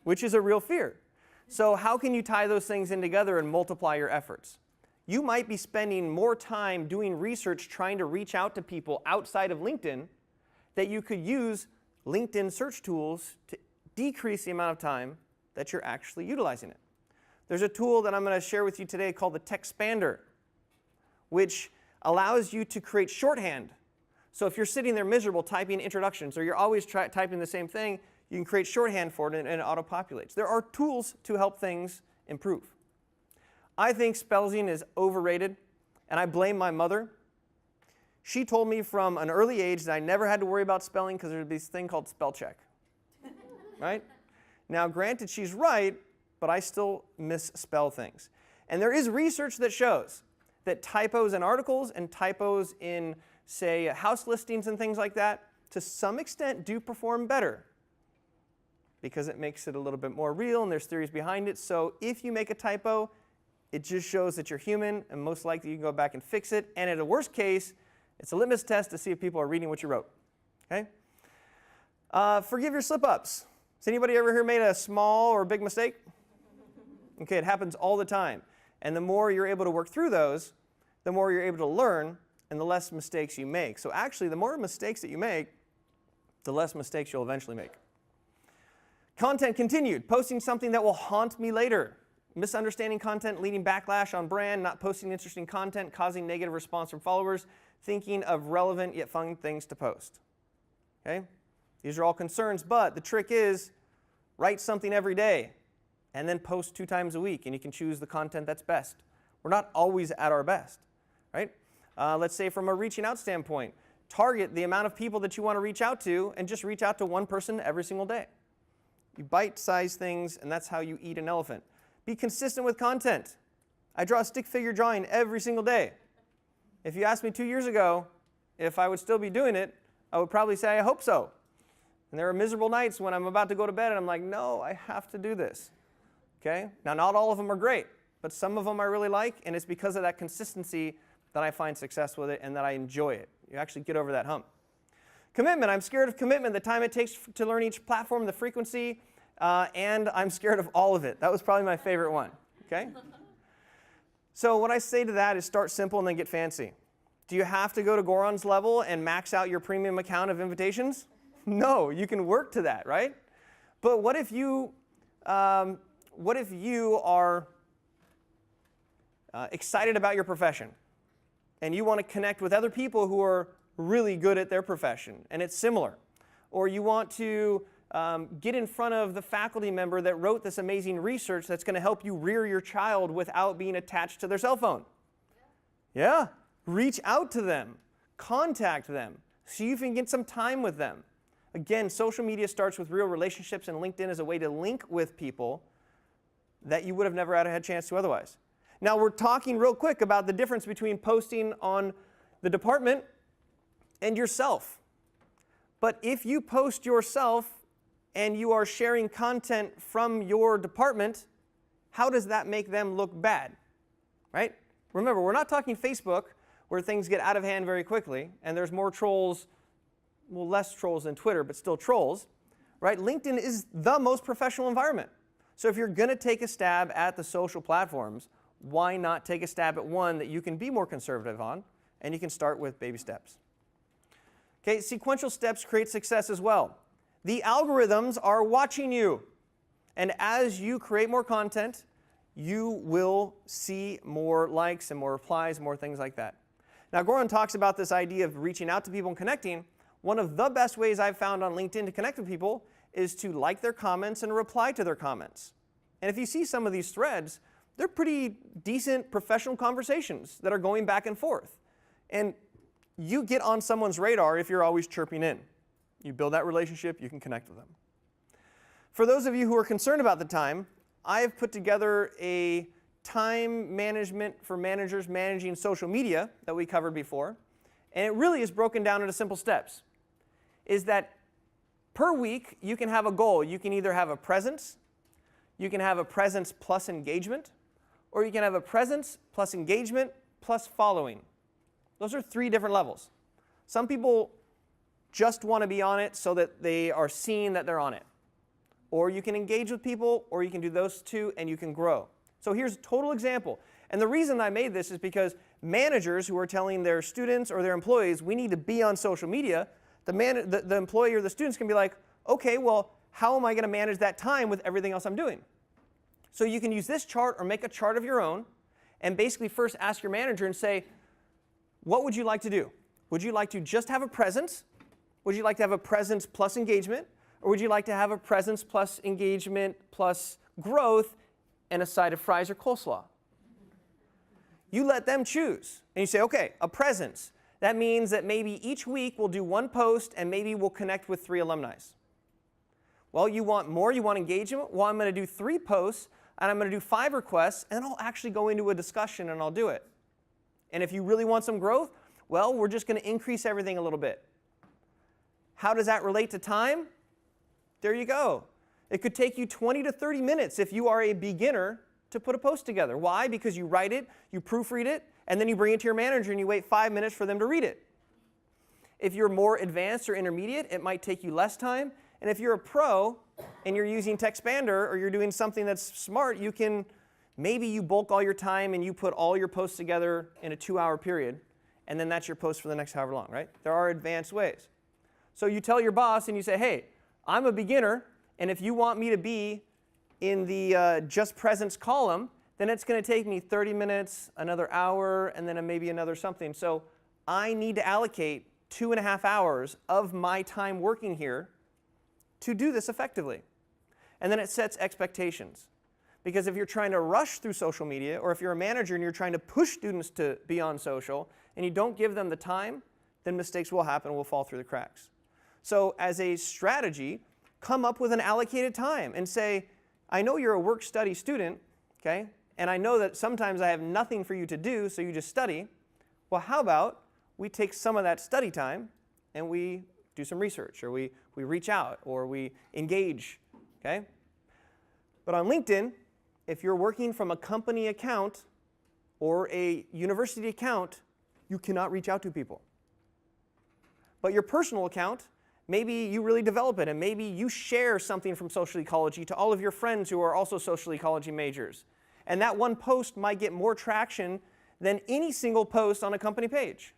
which is a real fear. So how can you tie those things in together and multiply your efforts? You might be spending more time doing research trying to reach out to people outside of LinkedIn that you could use LinkedIn search tools to decrease the amount of time that you're actually utilizing it. There's a tool that I'm going to share with you today called the Textpander, which allows you to create shorthand. So if you're sitting there miserable typing introductions or you're always typing the same thing, you can create shorthand for it and it auto-populates. There are tools to help things improve. I think spelling is overrated, and I blame my mother. She told me from an early age that I never had to worry about spelling because there's this thing called spell check. Right? Now, granted, she's right, but I still misspell things. And there is research that shows that typos in articles and typos in, say, house listings and things like that, to some extent do perform better because it makes it a little bit more real and there's theories behind it. So if you make a typo, it just shows that you're human and most likely you can go back and fix it. And at a worst case, it's a litmus test to see if people are reading what you wrote. Okay? Forgive your slip-ups. Has anybody ever here made a small or big mistake? Okay, it happens all the time. And the more you're able to work through those, the more you're able to learn and the less mistakes you make. So actually, the more mistakes that you make, the less mistakes you'll eventually make. Content continued. Posting something that will haunt me later. Misunderstanding content, leading backlash on brand, not posting interesting content, causing negative response from followers, thinking of relevant yet fun things to post. Okay? These are all concerns, but the trick is write something every day and then post 2 times a week, and you can choose the content that's best. We're not always at our best, right? Let's say from a reaching out standpoint, target the amount of people that you want to reach out to and just reach out to one person every single day. You bite-size things, and that's how you eat an elephant. Be consistent with content. I draw a stick figure drawing every single day. If you asked me 2 years ago if I would still be doing it, I would probably say I hope so. And there are miserable nights when I'm about to go to bed and I'm like, no, I have to do this. Okay? Now, not all of them are great, but some of them I really like, and it's because of that consistency that I find success with it and that I enjoy it. You actually get over that hump. Commitment. I'm scared of commitment, the time it takes to learn each platform, the frequency, and I'm scared of all of it. That was probably my favorite one. Okay? So what I say to that is start simple and then get fancy. Do you have to go to Goran's level and max out your premium account of invitations? No, you can work to that, right? But what if you are excited about your profession and you want to connect with other people who are really good at their profession and it's similar? or you want to get in front of the faculty member that wrote this amazing research that's going to help you rear your child without being attached to their cell phone. Yeah, reach out to them, contact them, see if you can get some time with them. Again, social media starts with real relationships, and LinkedIn is a way to link with people that you would have never had a chance to otherwise. Now, we're talking real quick about the difference between posting on the department and yourself. But if you post yourself and you are sharing content from your department, how does that make them look bad? Right? Remember, we're not talking Facebook, where things get out of hand very quickly, and there's more trolls, well, less trolls than Twitter, but still trolls. Right? LinkedIn is the most professional environment. So if you're going to take a stab at the social platforms, why not take a stab at one that you can be more conservative on, and you can start with baby steps. Okay, sequential steps create success as well. The algorithms are watching you, and as you create more content, you will see more likes and more replies, more things like that. Now, Goran talks about this idea of reaching out to people and connecting. One of the best ways I've found on LinkedIn to connect with people is to like their comments and reply to their comments. And if you see some of these threads, they're pretty decent professional conversations that are going back and forth. And you get on someone's radar if you're always chirping in. You build that relationship, you can connect with them. For those of you who are concerned about the time, I have put together a time management for managers managing social media that we covered before. And it really is broken down into simple steps. Is that per week, you can have a goal. You can either have a presence, you can have a presence plus engagement, or you can have a presence plus engagement plus following. Those are 3 different levels. Some people just want to be on it so that they are seeing that they're on it. Or you can engage with people, or you can do those 2 and you can grow. So here's a total example. And the reason I made this is because managers who are telling their students or their employees, we need to be on social media, the employee or the students can be like, okay, well, how am I going to manage that time with everything else I'm doing? So you can use this chart or make a chart of your own and basically first ask your manager and say, what would you like to do? Would you like to just have a presence? Would you like to have a presence plus engagement? Or would you like to have a presence plus engagement plus growth and a side of fries or coleslaw? You let them choose. And you say, okay, a presence. That means that maybe each week we'll do 1 post and maybe we'll connect with 3 alumni. Well, you want more, you want engagement? Well, I'm going to do 3 posts and I'm going to do 5 requests, and I'll actually go into a discussion and I'll do it. And if you really want some growth, well, we're just going to increase everything a little bit. How does that relate to time? There you go. It could take you 20 to 30 minutes if you are a beginner to put a post together. Why? Because you write it, you proofread it, and then you bring it to your manager and you wait 5 minutes for them to read it. If you're more advanced or intermediate, it might take you less time. And if you're a pro and you're using TextSpander or you're doing something that's smart, you can, maybe you bulk all your time and you put all your posts together in a 2-hour period, and then that's your post for the next however long, right? There are advanced ways. So you tell your boss and you say, hey, I'm a beginner, and if you want me to be in the just presence column, then it's going to take me 30 minutes, another hour, and then maybe another something. So I need to allocate 2.5 hours of my time working here to do this effectively. And then it sets expectations. Because if you're trying to rush through social media, or if you're a manager and you're trying to push students to be on social, and you don't give them the time, then mistakes will happen and will fall through the cracks. So as a strategy, come up with an allocated time and say, I know you're a work-study student, okay, and I know that sometimes I have nothing for you to do, so you just study. Well, how about we take some of that study time and we do some research, or we reach out, or we engage, okay? But on LinkedIn, if you're working from a company account or a university account, you cannot reach out to people. But your personal account, maybe you really develop it, and maybe you share something from social ecology to all of your friends who are also social ecology majors. And that one post might get more traction than any single post on a company page,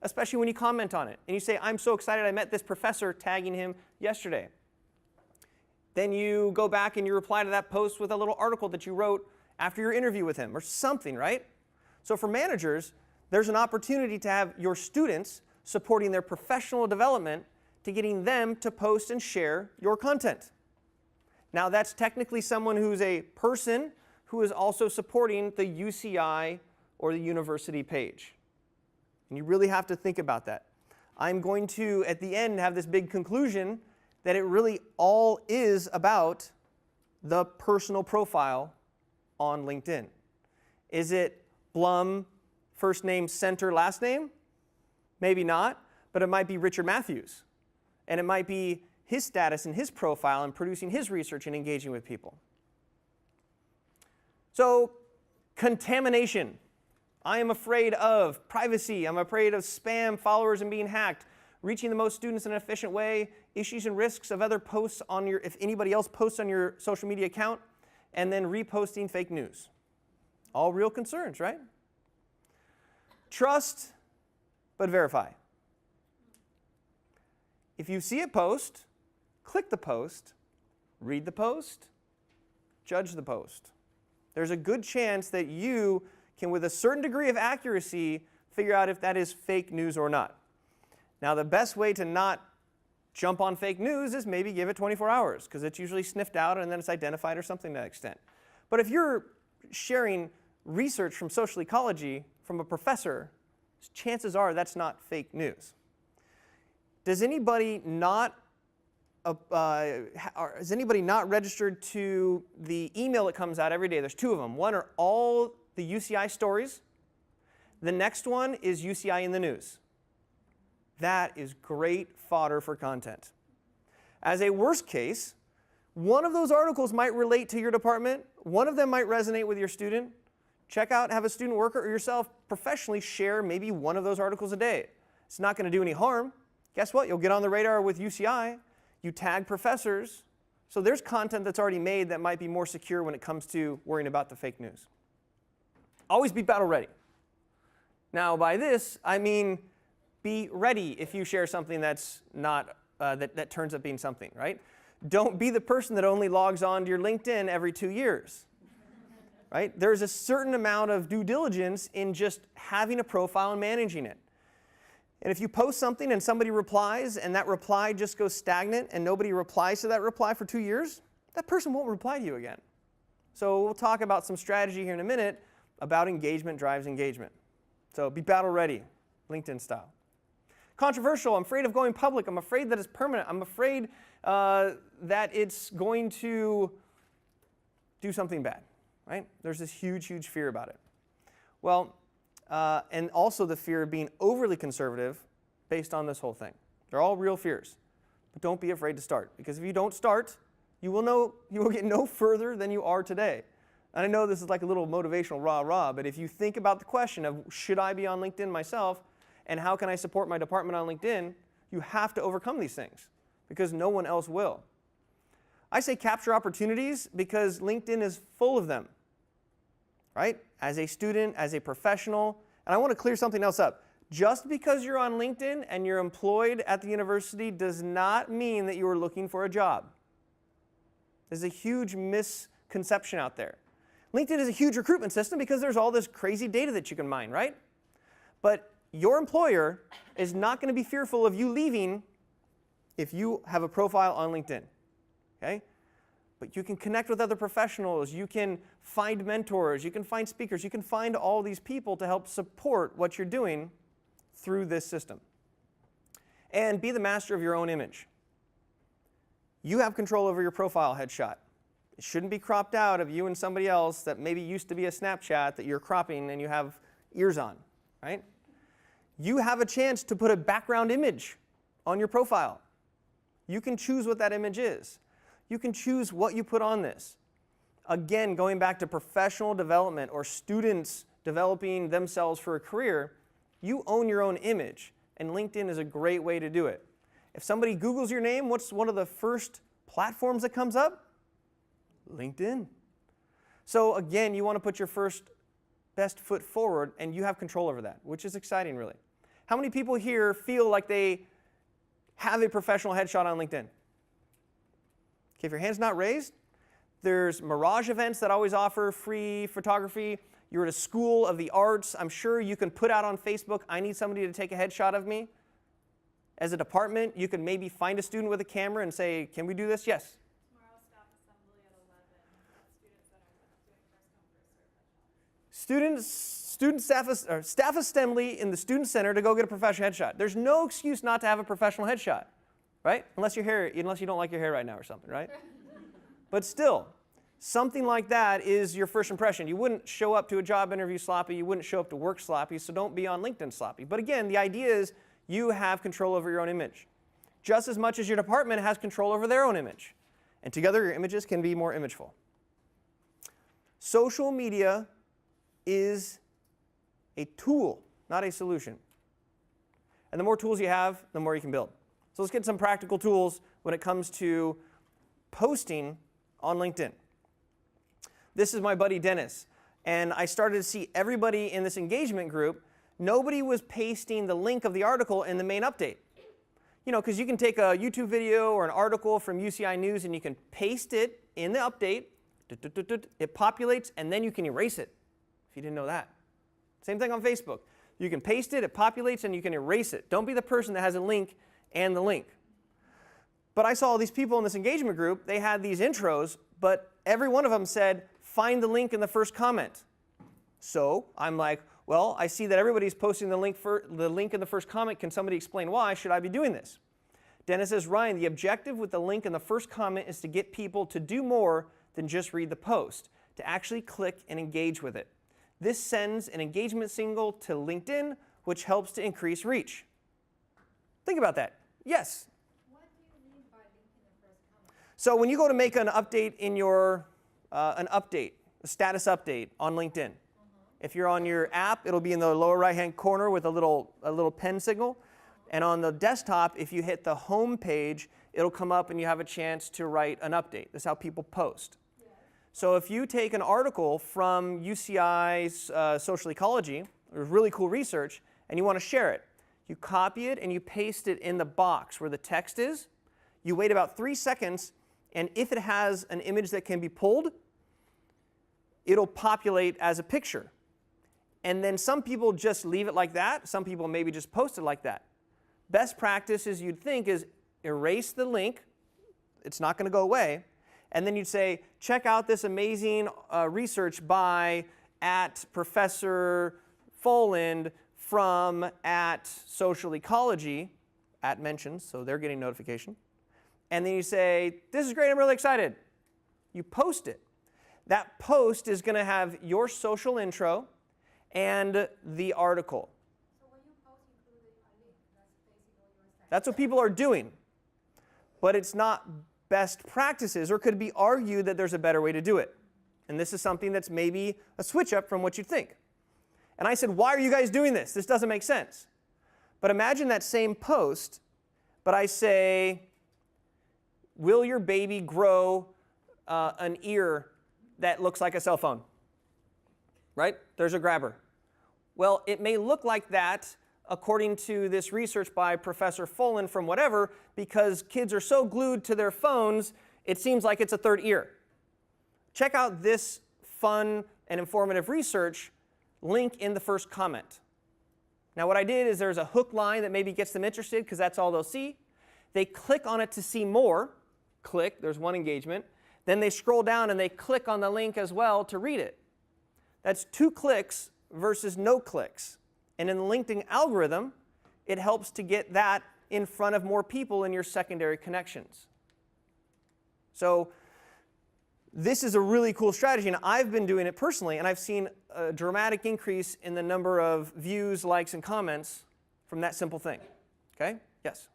especially when you comment on it. And you say, I'm so excited I met this professor, tagging him yesterday. Then you go back and you reply to that post with a little article that you wrote after your interview with him or something, right? So for managers, there's an opportunity to have your students supporting their professional development to getting them to post and share your content. Now, that's technically someone who's a person who is also supporting the UCI or the university page. And you really have to think about that. I'm going to, at the end, have this big conclusion that it really all is about the personal profile on LinkedIn. Is it Blum, first name, center, last name? Maybe not, but it might be Richard Matthews. And it might be his status and his profile and producing his research and engaging with people. So, contamination. I am afraid of privacy. I'm afraid of spam, followers, and being hacked. Reaching the most students in an efficient way. Issues and risks of other posts on your, if anybody else posts on your social media account. And then reposting fake news. All real concerns, right? Trust, but verify. If you see a post, click the post, read the post, judge the post. There's a good chance that you can, with a certain degree of accuracy, figure out if that is fake news or not. Now, the best way to not jump on fake news is maybe give it 24 hours, because it's usually sniffed out and then it's identified or something to that extent. But if you're sharing research from social ecology from a professor, chances are that's not fake news. Does anybody not is anybody not registered to the email that comes out every day? There's two of them. One are all the UCI stories. The next one is UCI in the news. That is great fodder for content. As a worst case, one of those articles might relate to your department. One of them might resonate with your student. Check out, have a student worker or yourself professionally share maybe one of those articles a day. It's not going to do any harm. Guess what? You'll get on the radar with UCI. You tag professors. So there's content that's already made that might be more secure when it comes to worrying about the fake news. Always be battle ready. Now, by this, I mean be ready if you share something that's not, that turns up being something, right? Don't be the person that only logs on to your LinkedIn every 2 years, right? There's a certain amount of due diligence in just having a profile and managing it. And if you post something and somebody replies and that reply just goes stagnant and nobody replies to that reply for 2 years, that person won't reply to you again. So we'll talk about some strategy here in a minute about engagement drives engagement. So be battle ready, LinkedIn style. Controversial, I'm afraid of going public. I'm afraid that it's permanent. I'm afraid that it's going to do something bad, right? There's this huge, huge fear about it. Well, and also the fear of being overly conservative based on this whole thing. They're all real fears. But don't be afraid to start, because if you don't start, you will get no further than you are today. And I know this is like a little motivational rah-rah, but if you think about the question of should I be on LinkedIn myself and how can I support my department on LinkedIn, you have to overcome these things because no one else will. I say capture opportunities because LinkedIn is full of them, right? As a student, as a professional, and I want to clear something else up. Just because you're on LinkedIn and you're employed at the university does not mean that you are looking for a job. There's a huge misconception out there. LinkedIn is a huge recruitment system because there's all this crazy data that you can mine, right? But your employer is not going to be fearful of you leaving if you have a profile on LinkedIn, okay? But you can connect with other professionals, you can find mentors, you can find speakers, you can find all these people to help support what you're doing through this system. And be the master of your own image. You have control over your profile headshot. It shouldn't be cropped out of you and somebody else that maybe used to be a Snapchat that you're cropping and you have ears on, right? You have a chance to put a background image on your profile. You can choose what that image is. You can choose what you put on this. Again, going back to professional development or students developing themselves for a career, you own your own image, and LinkedIn is a great way to do it. If somebody Googles your name, what's one of the first platforms that comes up? LinkedIn. So again, you want to put your best foot forward, and you have control over that, which is exciting, really. How many people here feel like they have a professional headshot on LinkedIn? Okay, if your hand's not raised, there's Mirage events that always offer free photography. You're at a school of the arts. I'm sure you can put out on Facebook, I need somebody to take a headshot of me. As a department, you could maybe find a student with a camera and say, can we do this? Yes? Tomorrow, staff assembly at 11. Student center doing first come, first serve headshot. Staff assembly in the student center to go get a professional headshot. There's no excuse not to have a professional headshot, right? Unless you don't like your hair right now or something, right? But still, something like that is your first impression. You wouldn't show up to a job interview sloppy. You wouldn't show up to work sloppy, so don't be on LinkedIn sloppy. But again, the idea is you have control over your own image, just as much as your department has control over their own image. And together, your images can be more imageful. Social media is a tool, not a solution. And the more tools you have, the more you can build. So let's get some practical tools when it comes to posting on LinkedIn. This is my buddy Dennis, and I started to see everybody in this engagement group, nobody was pasting the link of the article in the main update. You know, because you can take a YouTube video or an article from UCI News and you can paste it in the update, it populates, and then you can erase it, if you didn't know that. Same thing on Facebook. You can paste it, it populates, and you can erase it. Don't be the person that has a link and the link. But I saw all these people in this engagement group, they had these intros, but every one of them said, find the link in the first comment. So I'm like, well, I see that everybody's posting the link in the first comment. Can somebody explain why? Should I be doing this? Dennis says, Ryan, the objective with the link in the first comment is to get people to do more than just read the post, to actually click and engage with it. This sends an engagement signal to LinkedIn, which helps to increase reach. Think about that. Yes? What do you mean by link in the first comment? So when you go to make an update in your, a status update on LinkedIn, if you're on your app, it'll be in the lower right-hand corner with a little pen signal. And on the desktop, if you hit the home page, it'll come up and you have a chance to write an update. This is how people post. So if you take an article from UCI's social ecology, there's really cool research, and you want to share it, you copy it and you paste it in the box where the text is. You wait about 3 seconds, and if it has an image that can be pulled, it'll populate as a picture. And then some people just leave it like that. Some people maybe just post it like that. Best practice is you'd think is erase the link. It's not going to go away. And then you'd say, check out this amazing research by Professor Foland from Social Ecology, mentions, so they're getting notification. And then you say, this is great, I'm really excited. You post it. That post is going to have your social intro and the article. So when you post include a link, that's basically what you're saying. That's what people are doing. But it's not best practices, or could it be argued that there's a better way to do it? And this is something that's maybe a switch up from what you think. And I said, why are you guys doing this? This doesn't make sense. But imagine that same post, but I say, will your baby grow an ear that looks like a cell phone? Right? There's a grabber. Well, it may look like that according to this research by Professor Foland from whatever, because kids are so glued to their phones, it seems like it's a third ear. Check out this fun and informative research, link in the first comment. Now what I did is there's a hook line that maybe gets them interested because that's all they'll see. They click on it to see more. Click, there's one engagement. Then they scroll down and they click on the link as well to read it. That's 2 clicks versus no clicks. And in the LinkedIn algorithm, it helps to get that in front of more people in your secondary connections. So this is a really cool strategy, and I've been doing it personally, and I've seen a dramatic increase in the number of views, likes, and comments from that simple thing. Okay? Yes?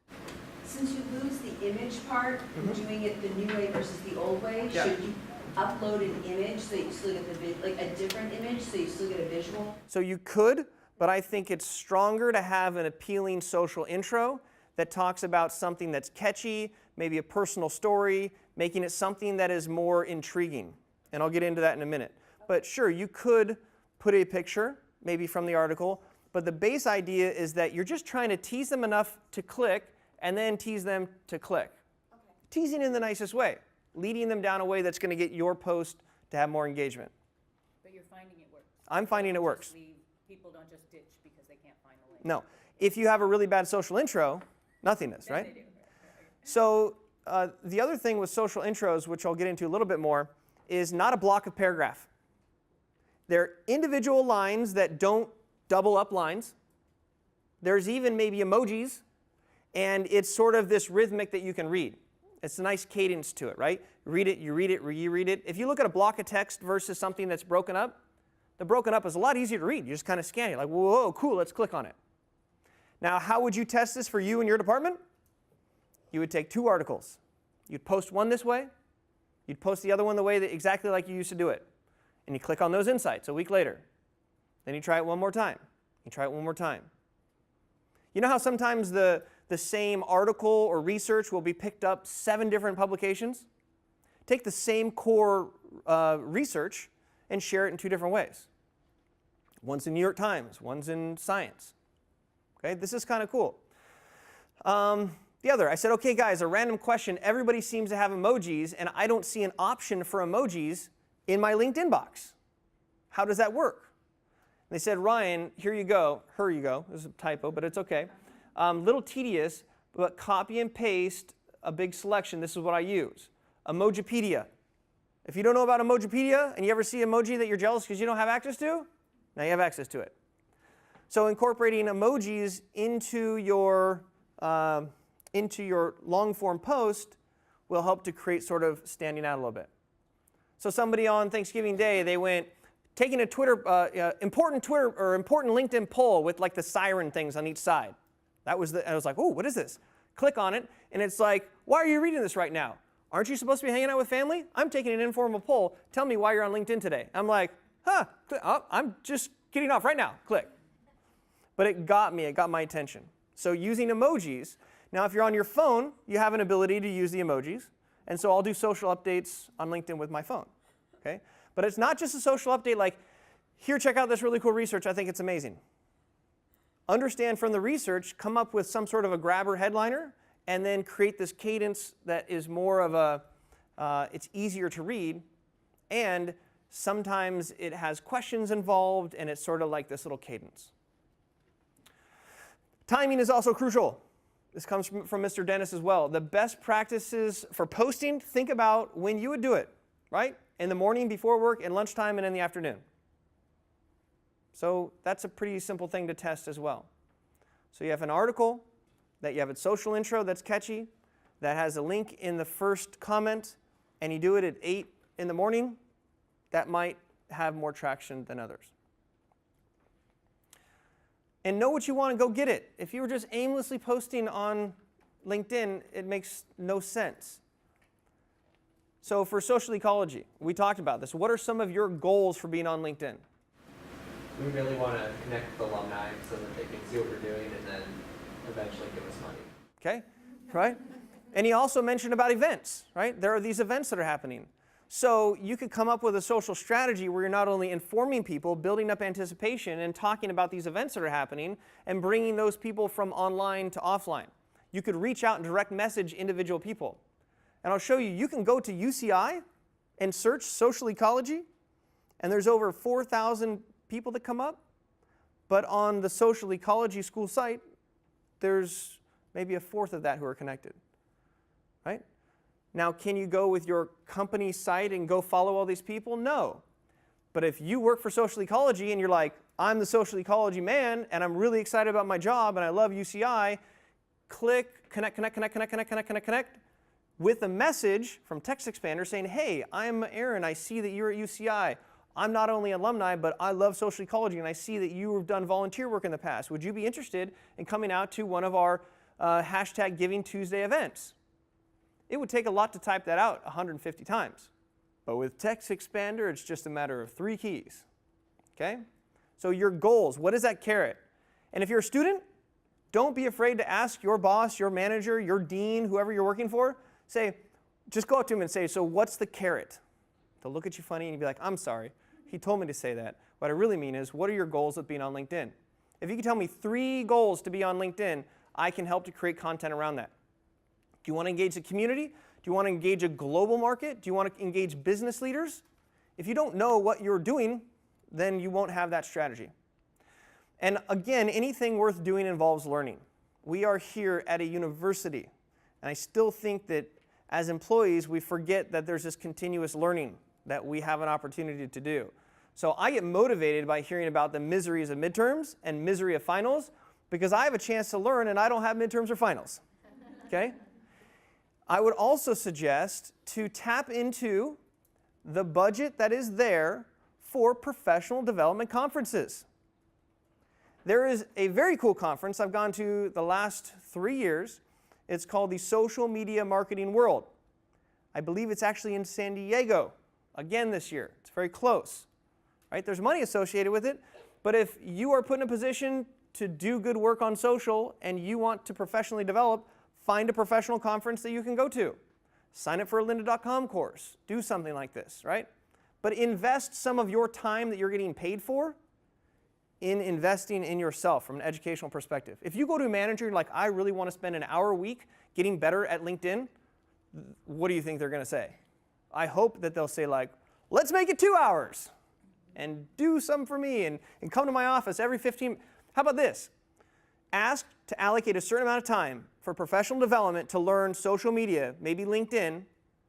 Since you lose the image part from doing it the new way versus the old way, Yeah. should you upload an image so that you still get a different image so you still get a visual? So you could, but I think it's stronger to have an appealing social intro that talks about something that's catchy, maybe a personal story, making it something that is more intriguing. And I'll get into that in a minute. But sure, you could put a picture, maybe from the article, but the base idea is that you're just trying to tease them enough to click and then tease them to click. Okay. Teasing in the nicest way, leading them down a way that's going to get your post to have more engagement. But you're finding it works. I'm finding it Don't works. just leave- People don't just ditch because they can't find a link. No. If you have a really bad social intro, Nothingness, right? So the other thing with social intros, which I'll get into a little bit more, is not a block of paragraph. They're individual lines that don't double up lines. There's even maybe emojis, and it's sort of this rhythmic that you can read. It's a nice cadence to it, right? Read it, you read it, you read it. If you look at a block of text versus something that's broken up, the broken up is a lot easier to read. You just kind of scan it, like, whoa, cool, let's click on it. Now, how would you test this for you and your department? You would take 2 articles. You'd post one this way. You'd post the other one the way that exactly like you used to do it. And you click on those insights a week later. Then you try it one more time. You try it one more time. You know how sometimes the same article or research will be picked up 7 different publications? Take the same core research and share it in 2 different ways. One's in New York Times, one's in Science. Okay, this is kind of cool. The other, I said, okay guys, a random question. Everybody seems to have emojis, and I don't see an option for emojis in my LinkedIn box. How does that work? And they said, Ryan, here you go. Here you go. This is a typo, but it's okay. Little tedious, but copy and paste a big selection. This is what I use. Emojipedia. If you don't know about Emojipedia and you ever see emoji that you're jealous because you don't have access to, now you have access to it. So incorporating emojis into your long-form post will help to create sort of standing out a little bit. So somebody on Thanksgiving Day, they went taking a important LinkedIn poll with like the siren things on each side. I was like, oh, what is this? Click on it, and it's like, why are you reading this right now? Aren't you supposed to be hanging out with family? I'm taking an informal poll. Tell me why you're on LinkedIn today. I'm like, I'm just getting off right now. Click. But it got me. It got my attention. So using emojis. Now, if you're on your phone, you have an ability to use the emojis. And so I'll do social updates on LinkedIn with my phone. Okay? But it's not just a social update like, here, check out this really cool research. I think it's amazing. Understand from the research, come up with some sort of a grabber headliner, and then create this cadence that is more of a, it's easier to read. And sometimes it has questions involved, and it's sort of like this little cadence. Timing is also crucial. This comes from Mr. Dennis as well. The best practices for posting, think about when you would do it, right? In the morning, before work, and lunchtime, and in the afternoon. So that's a pretty simple thing to test as well. So you have an article, that you have a social intro that's catchy, that has a link in the first comment, and you do it at 8 in the morning, that might have more traction than others. And know what you want and go get it. If you were just aimlessly posting on LinkedIn, it makes no sense. So for social ecology, we talked about this. What are some of your goals for being on LinkedIn? We really want to connect with alumni so that they can see what we're doing and then eventually give us money. Okay, right? And he also mentioned about events, right? There are these events that are happening. So you could come up with a social strategy where you're not only informing people, building up anticipation, and talking about these events that are happening, and bringing those people from online to offline. You could reach out and direct message individual people. And I'll show you, you can go to UCI and search social ecology, and there's over 4,000 people that come up. But on the social ecology school site, there's maybe a fourth of that who are connected, right? Now, can you go with your company site and go follow all these people? No. But if you work for social ecology and you're like, I'm the social ecology man, and I'm really excited about my job, and I love UCI, click, connect, with a message from TextExpander saying, hey, I'm Aaron, I see that you're at UCI. I'm not only alumni, but I love social ecology, and I see that you have done volunteer work in the past. Would you be interested in coming out to one of our hashtag Giving Tuesday events? It would take a lot to type that out 150 times. But with TextExpander, it's just a matter of 3 keys. Okay? So your goals, what is that carrot? And if you're a student, don't be afraid to ask your boss, your manager, your dean, whoever you're working for, just go up to him and say, so what's the carrot? They'll look at you funny and you'll be like, I'm sorry, he told me to say that. What I really mean is, what are your goals with being on LinkedIn? If you can tell me 3 goals to be on LinkedIn, I can help to create content around that. Do you want to engage the community? Do you want to engage a global market? Do you want to engage business leaders? If you don't know what you're doing, then you won't have that strategy. And again, anything worth doing involves learning. we are here at a university. And I still think that as employees, we forget that there's this continuous learning that we have an opportunity to do. So I get motivated by hearing about the miseries of midterms and misery of finals because I have a chance to learn and I don't have midterms or finals. Okay? I would also suggest to tap into the budget that is there for professional development conferences. There is a very cool conference I've gone to the last 3 years. It's called the Social Media Marketing World. I believe it's actually in San Diego again this year. It's very close. Right? There's money associated with it, but if you are put in a position to do good work on social and you want to professionally develop, find a professional conference that you can go to. Sign up for a lynda.com course. Do something like this, right? But invest some of your time that you're getting paid for in investing in yourself from an educational perspective. If you go to a manager like, I really want to spend an hour a week getting better at LinkedIn, what do you think they're going to say? I hope that they'll say like, let's make it 2 hours and do something for me and come to my office every 15. How about this? Ask to allocate a certain amount of time for professional development to learn social media, maybe LinkedIn,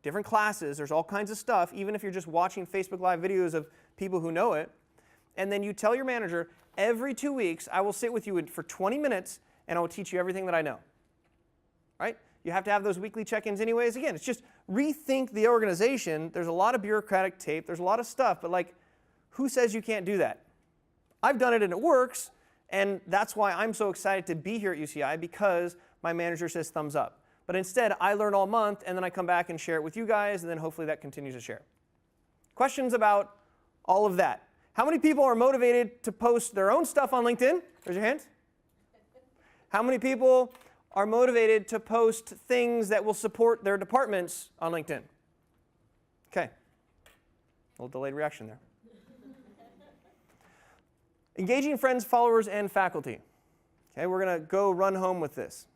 different classes. There's all kinds of stuff, even if you're just watching Facebook Live videos of people who know it. And then you tell your manager, every 2 weeks, I will sit with you for 20 minutes and I will teach you everything that I know. Right? You have to have those weekly check-ins anyways. Again, it's just rethink the organization. There's a lot of bureaucratic tape. There's a lot of stuff, but like, who says you can't do that? I've done it and it works, and that's why I'm so excited to be here at UCI, because my manager says thumbs up. But instead, I learn all month, and then I come back and share it with you guys, and then hopefully that continues to share. Questions about all of that? How many people are motivated to post their own stuff on LinkedIn? Raise your hands. How many people are motivated to post things that will support their departments on LinkedIn? Okay. A little delayed reaction there. Engaging friends, followers, and faculty. Okay, we're going to go run home with this.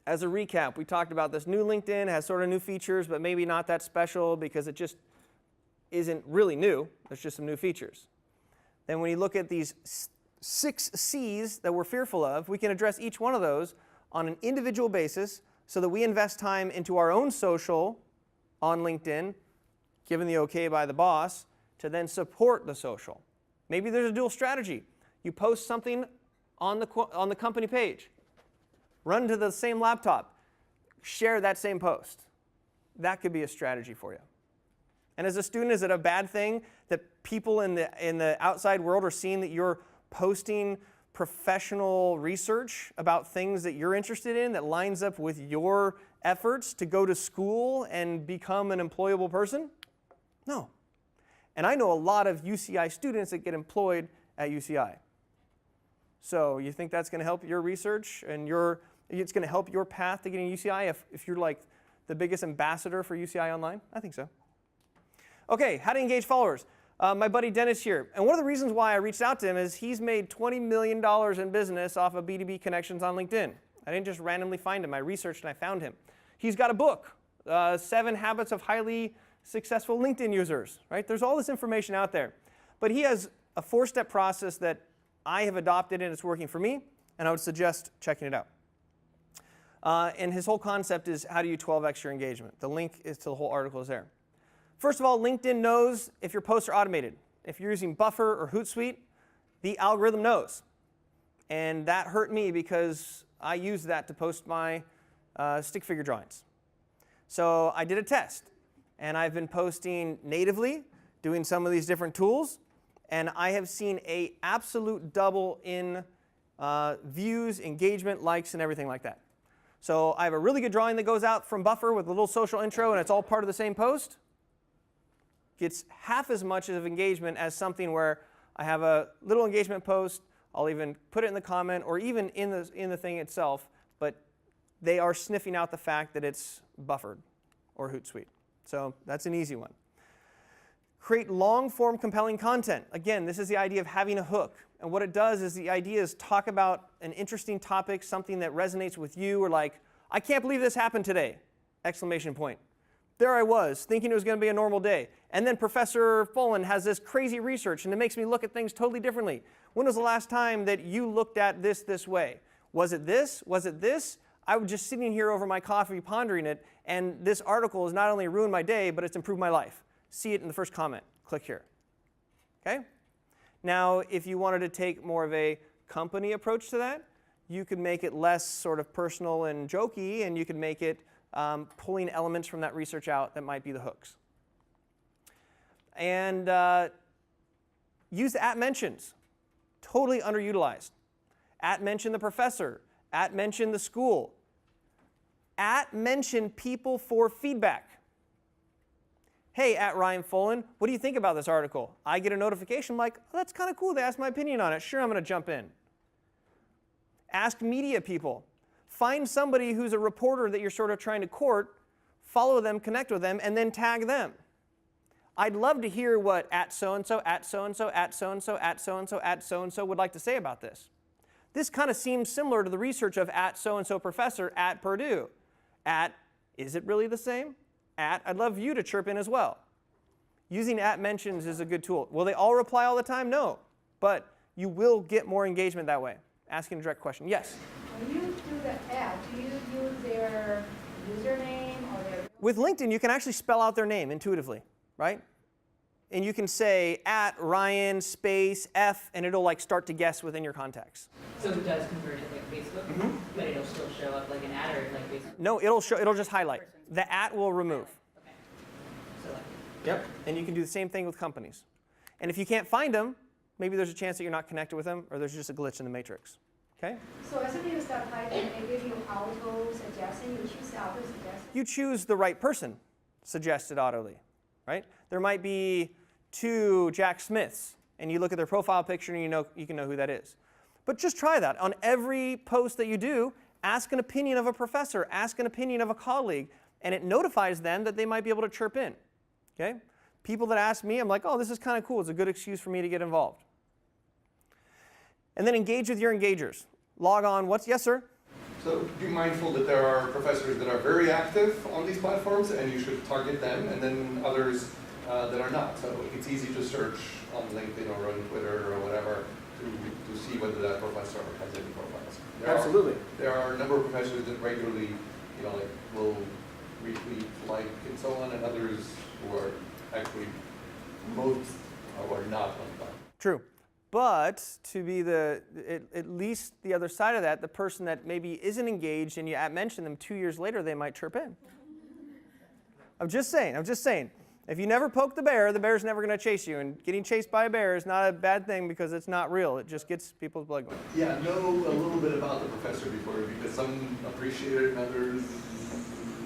As a recap, we talked about this new LinkedIn has sort of new features, but maybe not that special because it just isn't really new. There's just some new features. Then when you look at these 6 C's that we're fearful of, we can address each one of those on an individual basis so that we invest time into our own social on LinkedIn, given the okay by the boss, to then support the social. Maybe there's a dual strategy. You post something on the company page, run to the same laptop, share that same post. That could be a strategy for you. And as a student, is it a bad thing that people in the outside world are seeing that you're posting professional research about things that you're interested in that lines up with your efforts to go to school and become an employable person? No. And I know a lot of UCI students that get employed at UCI. So you think that's going to help your research and it's going to help your path to getting UCI if you're like the biggest ambassador for UCI Online? I think so. Okay, how to engage followers. My buddy Dennis here. And one of the reasons why I reached out to him is he's made $20 million in business off of B2B connections on LinkedIn. I didn't just randomly find him. I researched and I found him. He's got a book, 7 Habits of Highly Successful LinkedIn Users. Right? There's all this information out there. But he has a 4-step process that I have adopted and it's working for me, and I would suggest checking it out. And his whole concept is how do you 12x your engagement. The link is to the whole article is there. First of all, LinkedIn knows if your posts are automated. If you're using Buffer or Hootsuite, the algorithm knows. And that hurt me because I used that to post my stick figure drawings. So I did a test. And I've been posting natively, doing some of these different tools. And I have seen an absolute double in views, engagement, likes, and everything like that. So I have a really good drawing that goes out from Buffer with a little social intro, and it's all part of the same post. Gets half as much of engagement as something where I have a little engagement post, I'll even put it in the comment or even in the thing itself, but they are sniffing out the fact that it's buffered or Hootsuite. So that's an easy one. Create long-form compelling content. Again, this is the idea of having a hook. And what it does is the idea is talk about an interesting topic, something that resonates with you, or like, I can't believe this happened today! Exclamation point. There I was, thinking it was going to be a normal day. And then Professor Fullen has this crazy research, and it makes me look at things totally differently. When was the last time that you looked at this way? Was it this? Was it this? I was just sitting here over my coffee pondering it, and this article has not only ruined my day, but it's improved my life. See it in the first comment. Click here. Okay? Now, if you wanted to take more of a company approach to that, you could make it less sort of personal and jokey, and you could make it pulling elements from that research out that might be the hooks. And use @mentions. Totally underutilized. @mention the professor. @mention the school. @mention people for feedback. Hey, @Ryan Folan, what do you think about this article? I get a notification like, oh, that's kind of cool. They asked my opinion on it. Sure, I'm going to jump in. Ask media people. Find somebody who's a reporter that you're sort of trying to court, follow them, connect with them, and then tag them. I'd love to hear what @so-and-so, @so-and-so, @so-and-so, @so-and-so, @so-and-so would like to say about this. This kind of seems similar to the research of @so-and-so professor at Purdue. Is it really the same? I'd love you to chirp in as well. Using @mentions is a good tool. Will they all reply all the time? No. But you will get more engagement that way. Asking a direct question. Yes? When you do the ad, do you use their username or their... With LinkedIn, you can actually spell out their name intuitively, right? And you can say @Ryan space F, and it'll like start to guess within your contacts. So it does convert it like Facebook, but it'll still show up like an ad or like Facebook? No, it'll just highlight. The @ will remove. Okay. So like, Yep. And you can do the same thing with companies. And if you can't find them, maybe there's a chance that you're not connected with them, or there's just a glitch in the matrix. Okay? So as soon as you start typing, they give you auto suggestion, you choose the auto suggestion. You choose the right person suggested audibly, right? There might be 2 Jack Smiths, and you look at their profile picture and you can know who that is. But just try that. On every post that you do, ask an opinion of a professor, ask an opinion of a colleague, and it notifies them that they might be able to chirp in. Okay? People that ask me, I'm like, oh, this is kind of cool. It's a good excuse for me to get involved. And then engage with your engagers. Log on. Yes, sir? So be mindful that there are professors that are very active on these platforms, and you should target them, and then others that are not. So it's easy to search on LinkedIn or on Twitter or whatever to see whether that professor has any profiles. Absolutely. There are a number of professors that regularly, will retweet, like, and so on, and others who are actually most or not on that. True. But to be at least the other side of that, the person that maybe isn't engaged and you mention them 2 years later, they might chirp in. I'm just saying. If you never poke the bear's never going to chase you. And getting chased by a bear is not a bad thing because it's not real. It just gets people's blood going. Yeah, know a little bit about the professor before, because some appreciate it and others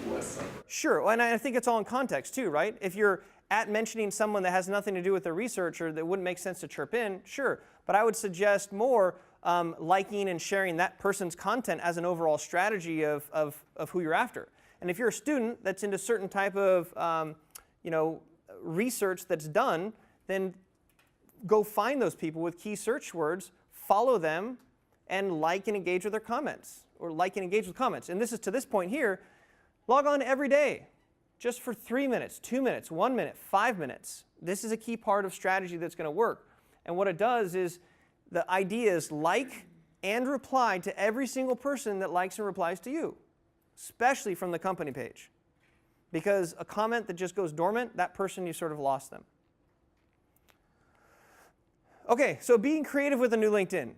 less so. Sure, and I think it's all in context too, right? If you're mentioning someone that has nothing to do with their research or that wouldn't make sense to chirp in, sure. But I would suggest more liking and sharing that person's content as an overall strategy of who you're after. And if you're a student that's into certain type of research that's done, then go find those people with key search words, follow them, and like and engage with their comments, or like and engage with comments. And this is to this point here, log on every day, just for 3 minutes, 2 minutes, 1 minute, 5 minutes. This is a key part of strategy that's going to work. And what it does is the idea is like and reply to every single person that likes and replies to you, especially from the company page. Because a comment that just goes dormant, that person, you sort of lost them. Okay, so being creative with a new LinkedIn.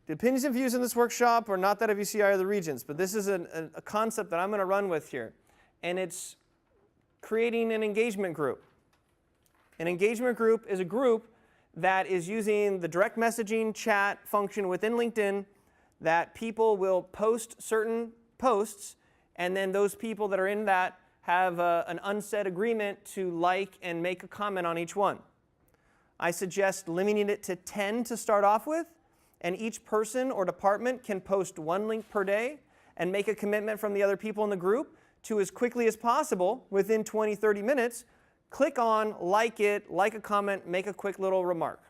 The opinions and views in this workshop are not that of UCI or the Regents, but this is a concept that I'm going to run with here. And it's creating an engagement group. An engagement group is a group that is using the direct messaging chat function within LinkedIn that people will post certain posts, and then those people that are in that have an unsaid agreement to like and make a comment on each one. I suggest limiting it to 10 to start off with, and each person or department can post 1 link per day and make a commitment from the other people in the group to, as quickly as possible, within 20, 30 minutes, click on, like it, like a comment, make a quick little remark.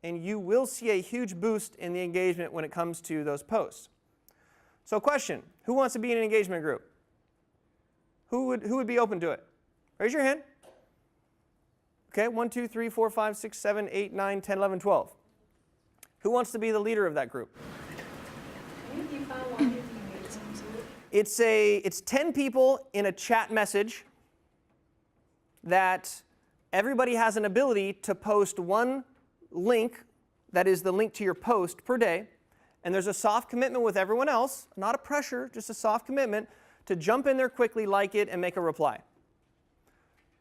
And you will see a huge boost in the engagement when it comes to those posts. So question, who wants to be in an engagement group? Who would be open to it? Raise your hand. Okay, 1, 2, 3, 4, 5, 6, 7, 8, 9, 10, 11, 12. Who wants to be the leader of that group? define what is engagement group? It's 10 people in a chat message that everybody has an ability to post one link, that is the link to your post per day, and there's a soft commitment with everyone else, not a pressure, just a soft commitment to jump in there quickly, like it, and make a reply.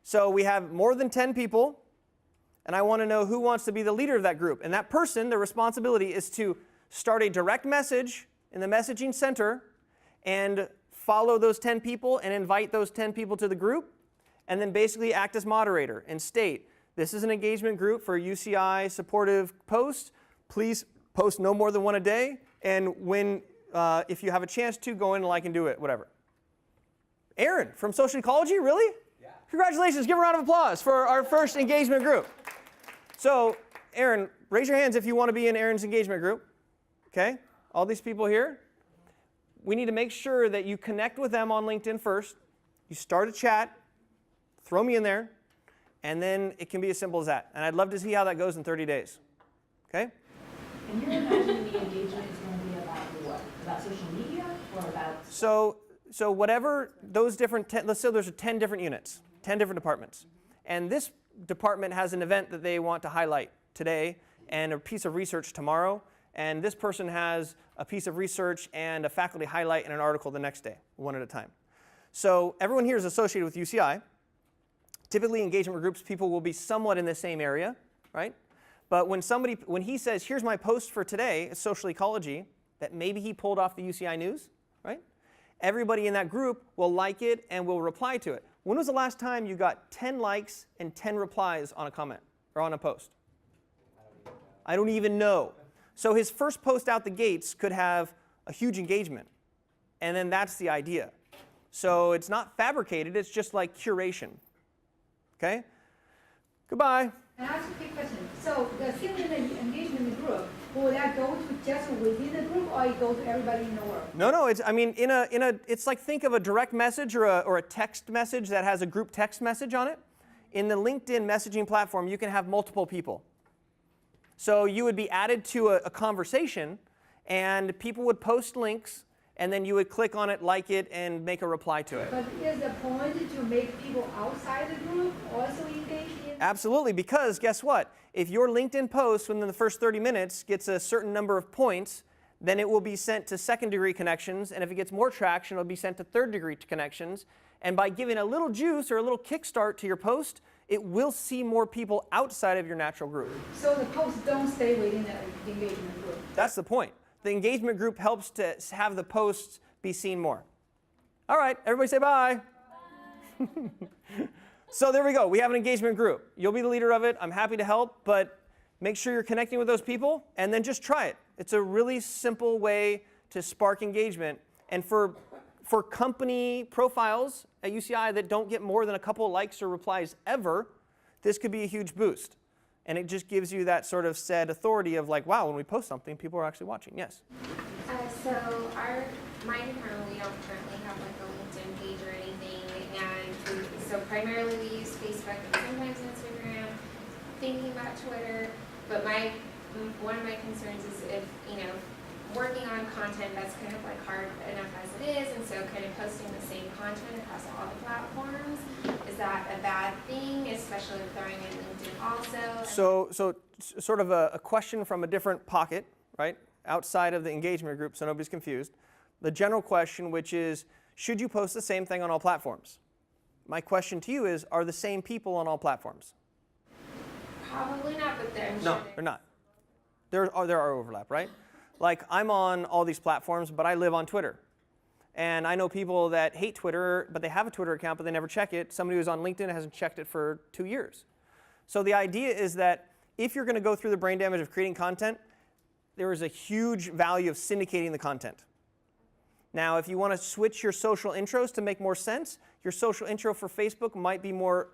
So we have more than 10 people, and I want to know who wants to be the leader of that group. And that person, their responsibility is to start a direct message in the messaging center and follow those 10 people and invite those 10 people to the group, and then basically act as moderator and state, this is an engagement group for UCI supportive posts. Please post no more than one a day, and if you have a chance to, go in and like and do it, whatever. Aaron from Social Ecology, really? Yeah. Congratulations, give a round of applause for our first engagement group. So, Aaron, raise your hands if you want to be in Aaron's engagement group. Okay, all these people here. We need to make sure that you connect with them on LinkedIn first. You start a chat, throw me in there, and then it can be as simple as that. And I'd love to see how that goes in 30 days. Okay? And you're imagining the engagement is going to be about what? About social media or about? So whatever those different, let's say there's 10 different units, 10 different departments. And this department has an event that they want to highlight today and a piece of research tomorrow. And this person has a piece of research and a faculty highlight and an article the next day, one at a time. So everyone here is associated with UCI. Typically, engagement groups, people will be somewhat in the same area, right? But when he says, here's my post for today, it's social ecology, that maybe he pulled off the UCI news, right? Everybody in that group will like it and will reply to it. When was the last time you got 10 likes and 10 replies on a comment or on a post? I don't even know. So his first post out the gates could have a huge engagement. And then that's the idea. So it's not fabricated, it's just like curation. Okay? Goodbye. And I ask a quick question. So the single engagement group, will that go to just within the group, or it go to everybody in the world? No. It's like, think of a direct message or a text message that has a group text message on it. In the LinkedIn messaging platform, you can have multiple people. So you would be added to a conversation, and people would post links, and then you would click on it, like it, and make a reply to it. But is the point to make people outside the group also engage in? Absolutely, because guess what? If your LinkedIn post within the first 30 minutes gets a certain number of points, then it will be sent to second-degree connections, and if it gets more traction, it will be sent to third-degree connections. And by giving a little juice or a little kickstart to your post, it will see more people outside of your natural group. So the posts don't stay within the engagement group? That's the point. The engagement group helps to have the posts be seen more. All right, everybody say bye. So there we go. We have an engagement group. You'll be the leader of it. I'm happy to help, but make sure you're connecting with those people, and then just try it. It's a really simple way to spark engagement. And for company profiles at UCI that don't get more than a couple of likes or replies ever, this could be a huge boost. And it just gives you that sort of said authority of like, wow, when we post something, people are actually watching. Yes? So my department, we don't currently have like a LinkedIn page or anything, and so primarily we use Facebook and sometimes Instagram, thinking about Twitter, but one of my concerns is if, working on content that's kind of like hard enough as it is, and so kind of posting the same content across all the platforms, is that a bad thing, especially throwing in LinkedIn also? So sort of a question from a different pocket, right, outside of the engagement group, so nobody's confused. The general question, which is, should you post the same thing on all platforms? My question to you is, are the same people on all platforms? Probably not, but they're No, they're not. There are overlap, right? Like, I'm on all these platforms, but I live on Twitter. And I know people that hate Twitter, but they have a Twitter account, but they never check it. Somebody who's on LinkedIn hasn't checked it for 2 years. So the idea is that if you're going to go through the brain damage of creating content, there is a huge value of syndicating the content. Now, if you want to switch your social intros to make more sense, your social intro for Facebook might be more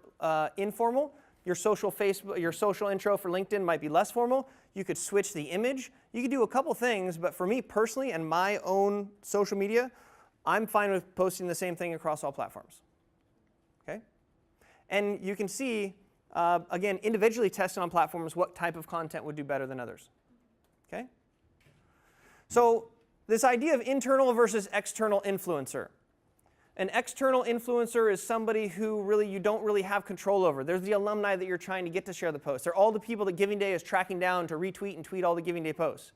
informal. Your social intro for LinkedIn might be less formal. You could switch the image. You could do a couple things, but for me personally and my own social media, I'm fine with posting the same thing across all platforms. Okay? And you can see, again, individually tested on platforms what type of content would do better than others. Okay? So this idea of internal versus external influencer. An external influencer is somebody who really you don't really have control over. There's the alumni that you're trying to get to share the post. They're all the people that Giving Day is tracking down to retweet and tweet all the Giving Day posts.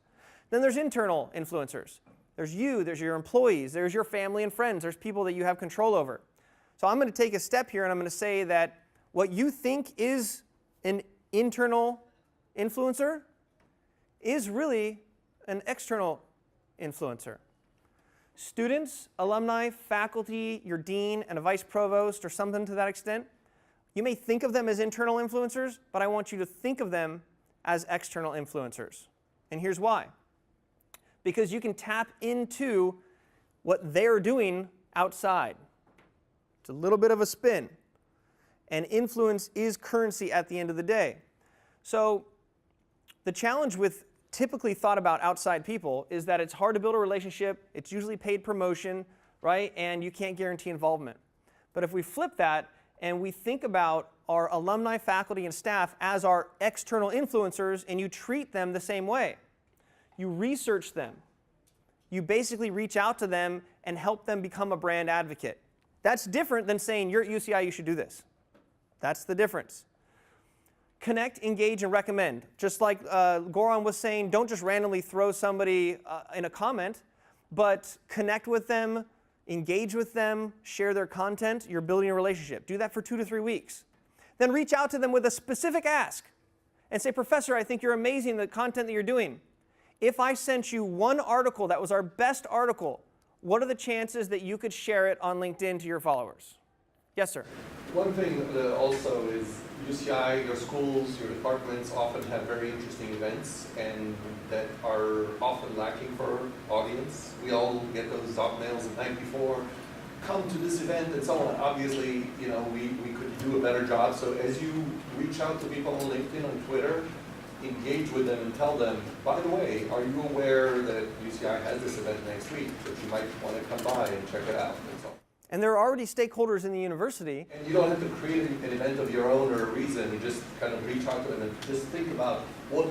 Then there's internal influencers. There's you, there's your employees, there's your family and friends, there's people that you have control over. So I'm going to take a step here and I'm going to say that what you think is an internal influencer is really an external influencer. Students, alumni, faculty, your dean, and a vice provost or something to that extent, you may think of them as internal influencers, but I want you to think of them as external influencers. And here's why. Because you can tap into what they're doing outside. It's a little bit of a spin. And influence is currency at the end of the day. So the challenge with typically thought about outside people is that it's hard to build a relationship, it's usually paid promotion, right? And you can't guarantee involvement. But if we flip that and we think about our alumni, faculty, and staff as our external influencers and you treat them the same way, you research them, you basically reach out to them and help them become a brand advocate. That's different than saying, you're at UCI, you should do this. That's the difference. Connect, engage, and recommend. Just like Goran was saying, don't just randomly throw somebody in a comment, but connect with them, engage with them, share their content. You're building a relationship. Do that for 2 to 3 weeks. Then reach out to them with a specific ask and say, Professor, I think you're amazing, the content that you're doing. If I sent you one article that was our best article, what are the chances that you could share it on LinkedIn to your followers? Yes, sir. One thing also is UCI, your schools, your departments often have very interesting events and that are often lacking for audience. We all get those doc mails the night before, come to this event and so on. Obviously, you know, we could do a better job. So as you reach out to people on LinkedIn, on Twitter, engage with them and tell them, by the way, are you aware that UCI has this event next week that you might want to come by and check it out and so on. And there are already stakeholders in the university. And you don't have to create an event of your own or a reason. You just kind of reach out to them and just think about what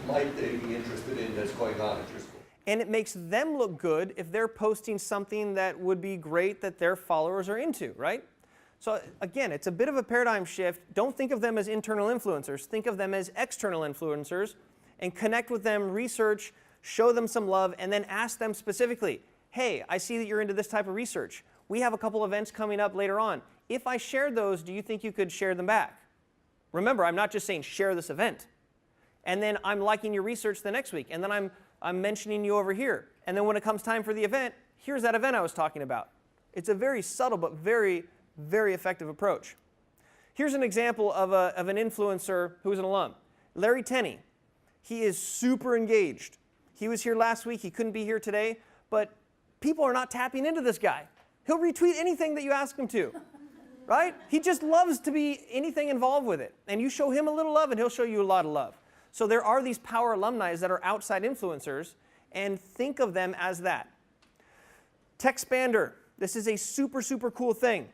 might they be interested in that's going on at your school. And it makes them look good if they're posting something that would be great that their followers are into, right? So again, it's a bit of a paradigm shift. Don't think of them as internal influencers. Think of them as external influencers and connect with them, research, show them some love, and then ask them specifically, hey, I see that you're into this type of research. We have a couple events coming up later on. If I shared those, do you think you could share them back? Remember, I'm not just saying share this event. And then I'm liking your research the next week. And then I'm mentioning you over here. And then when it comes time for the event, here's that event I was talking about. It's a very subtle but very, very effective approach. Here's an example of an influencer who's an alum. Larry Tenney. He is super engaged. He was here last week. He couldn't be here today. But people are not tapping into this guy. He'll retweet anything that you ask him to, right? He just loves to be anything involved with it. And you show him a little love, and he'll show you a lot of love. So there are these power alumni that are outside influencers, and think of them as that. Textpander. This is a super, super cool thing.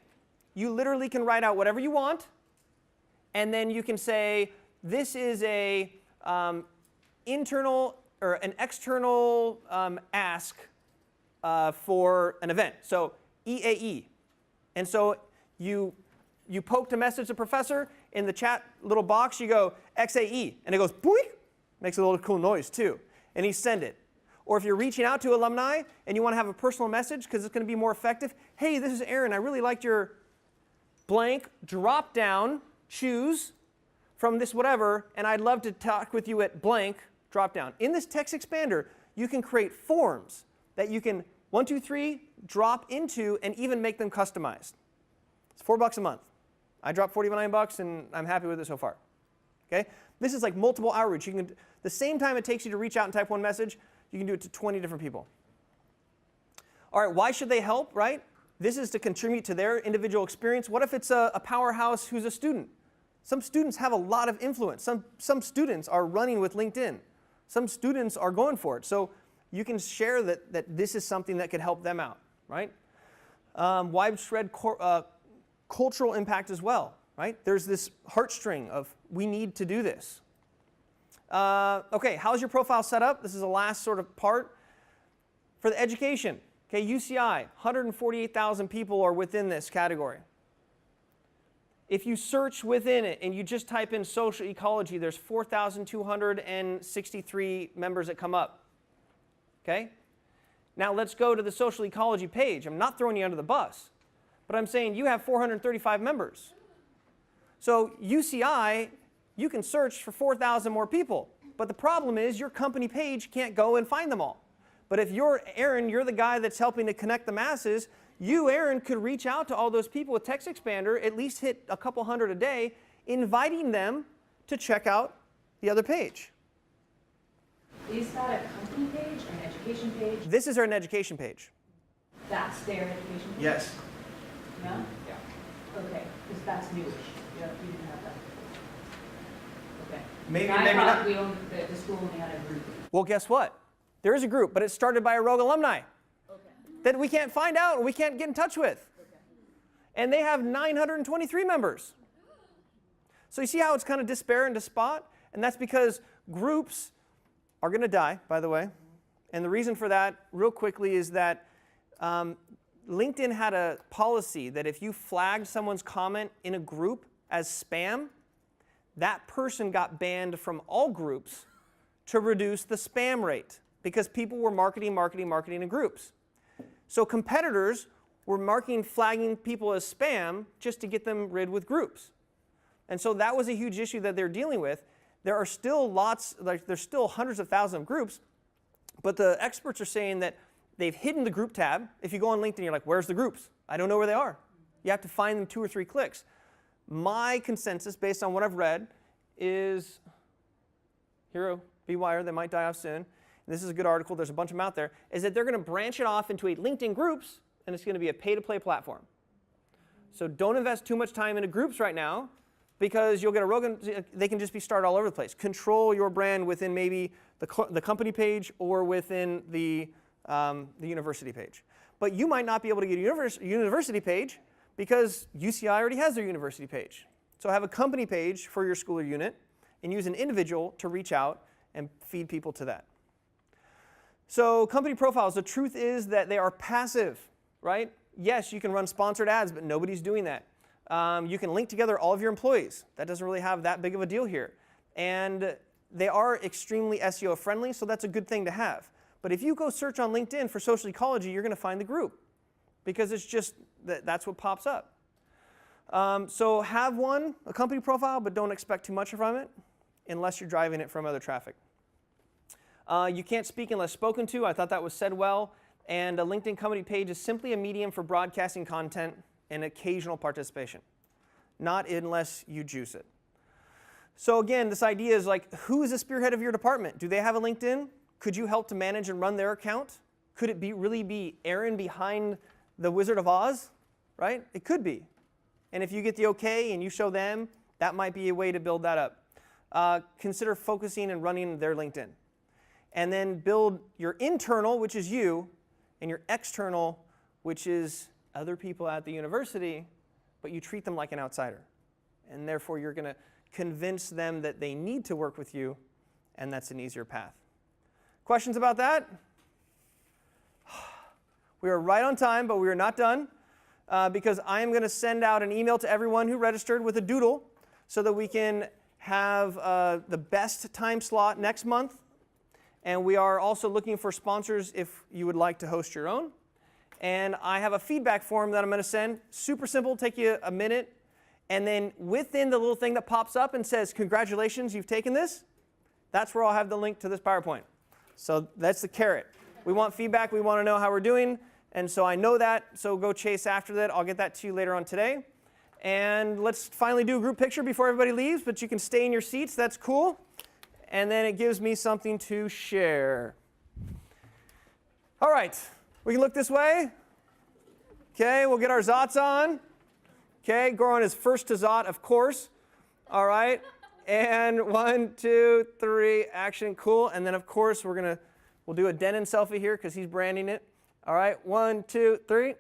You literally can write out whatever you want, and then you can say, this is a internal or an external ask for an event. So EAE. And so you poked a message to the professor, in the chat little box you go XAE, and it goes boink, makes a little cool noise too, and you send it. Or if you're reaching out to alumni and you want to have a personal message because it's going to be more effective, hey, this is Aaron, I really liked your blank, drop down, choose from this whatever, and I'd love to talk with you at blank, drop down. In this text expander, you can create forms that you can 1, 2, 3, drop into, and even make them customized. It's $4 a month. I dropped $49 and I'm happy with it so far. Okay? This is like multiple outreach. You can, the same time it takes you to reach out and type one message, you can do it to 20 different people. All right, why should they help, right? This is to contribute to their individual experience. What if it's a powerhouse who's a student? Some students have a lot of influence. Some students are running with LinkedIn. Some students are going for it. So you can share that this is something that could help them out, right? Widespread cultural impact as well, right? There's this heartstring of we need to do this. Okay, how's your profile set up? This is the last sort of part. For the education, okay, UCI, 148,000 people are within this category. If you search within it and you just type in social ecology, there's 4,263 members that come up. Okay? Now let's go to the social ecology page. I'm not throwing you under the bus, but I'm saying you have 435 members. So UCI, you can search for 4,000 more people, but the problem is your company page can't go and find them all. But if you're Aaron, you're the guy that's helping to connect the masses, you, Aaron, could reach out to all those people with Text Expander, at least hit a couple hundred a day, inviting them to check out the other page. Is that a company page or an education page? This is an education page. That's their education page? Yes. Yeah? Yeah. Okay, because that's newish. Yeah, we didn't have that. Okay. Maybe, I maybe thought not. we only, the school only had a group. Well, guess what? There is a group, but it's started by a rogue alumni that we can't find out, or we can't get in touch with. And they have 923 members. So you see how it's kind of disparate and disparate? And that's because groups are going to die, by the way. And the reason for that, real quickly, is that LinkedIn had a policy that if you flagged someone's comment in a group as spam, that person got banned from all groups to reduce the spam rate, because people were marketing in groups. So competitors were flagging people as spam just to get them rid with groups. And so that was a huge issue that they're dealing with. There are still there's still hundreds of thousands of groups, but the experts are saying that they've hidden the group tab. If you go on LinkedIn, you're like, where's the groups? I don't know where they are. You have to find them 2 or 3 clicks. My consensus, based on what I've read, is Hero, BeWire, they might die off soon. This is a good article, there's a bunch of them out there, is that they're going to branch it off into a LinkedIn groups, and it's going to be a pay-to-play platform. So don't invest too much time into groups right now, because you'll get a rogue, they can just be started all over the place. Control your brand within maybe the company page or within the university page. But you might not be able to get a university page because UCI already has their university page. So have a company page for your school or unit, and use an individual to reach out and feed people to that. So company profiles, the truth is that they are passive, right? Yes, you can run sponsored ads, but nobody's doing that. You can link together all of your employees. That doesn't really have that big of a deal here. And they are extremely SEO friendly, so that's a good thing to have. But if you go search on LinkedIn for social ecology, you're going to find the group, because it's just that's what pops up. So have a company profile, but don't expect too much from it unless you're driving it from other traffic. You can't speak unless spoken to. I thought that was said well. And a LinkedIn company page is simply a medium for broadcasting content and occasional participation, not unless you juice it. So again, this idea is like, who is the spearhead of your department? Do they have a LinkedIn? Could you help to manage and run their account? Could it really be Aaron behind the Wizard of Oz, right? It could be. And if you get the okay and you show them, that might be a way to build that up. Consider focusing and running their LinkedIn. And then build your internal, which is you, and your external, which is other people at the university, but you treat them like an outsider. And therefore, you're going to convince them that they need to work with you, and that's an easier path. Questions about that? We are right on time, but we are not done, because I am going to send out an email to everyone who registered with a doodle so that we can have the best time slot next month. And we are also looking for sponsors if you would like to host your own. And I have a feedback form that I'm going to send. Super simple, take you a minute. And then within the little thing that pops up and says, congratulations, you've taken this, that's where I'll have the link to this PowerPoint. So that's the carrot. We want feedback. We want to know how we're doing. And so I know that, so go chase after that. I'll get that to you later on today. And let's finally do a group picture before everybody leaves, but you can stay in your seats. That's cool. And then it gives me something to share. All right, we can look this way. Okay, we'll get our Zots on. Okay, Goran is first to Zot, of course. All right, and 1, 2, 3, action, cool. And then of course we'll do a Denon selfie here because he's branding it. All right, 1, 2, 3.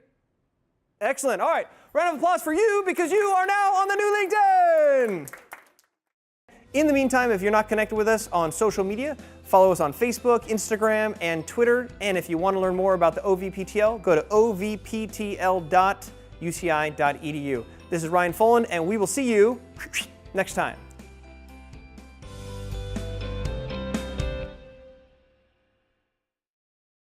Excellent. All right, round of applause for you because you are now on the new LinkedIn. In the meantime, if you're not connected with us on social media, Follow us on Facebook, Instagram, and Twitter. And if you want to learn more about the OVPTL, go to ovptl.uci.edu. This is Ryan Follin, and we will see you next time.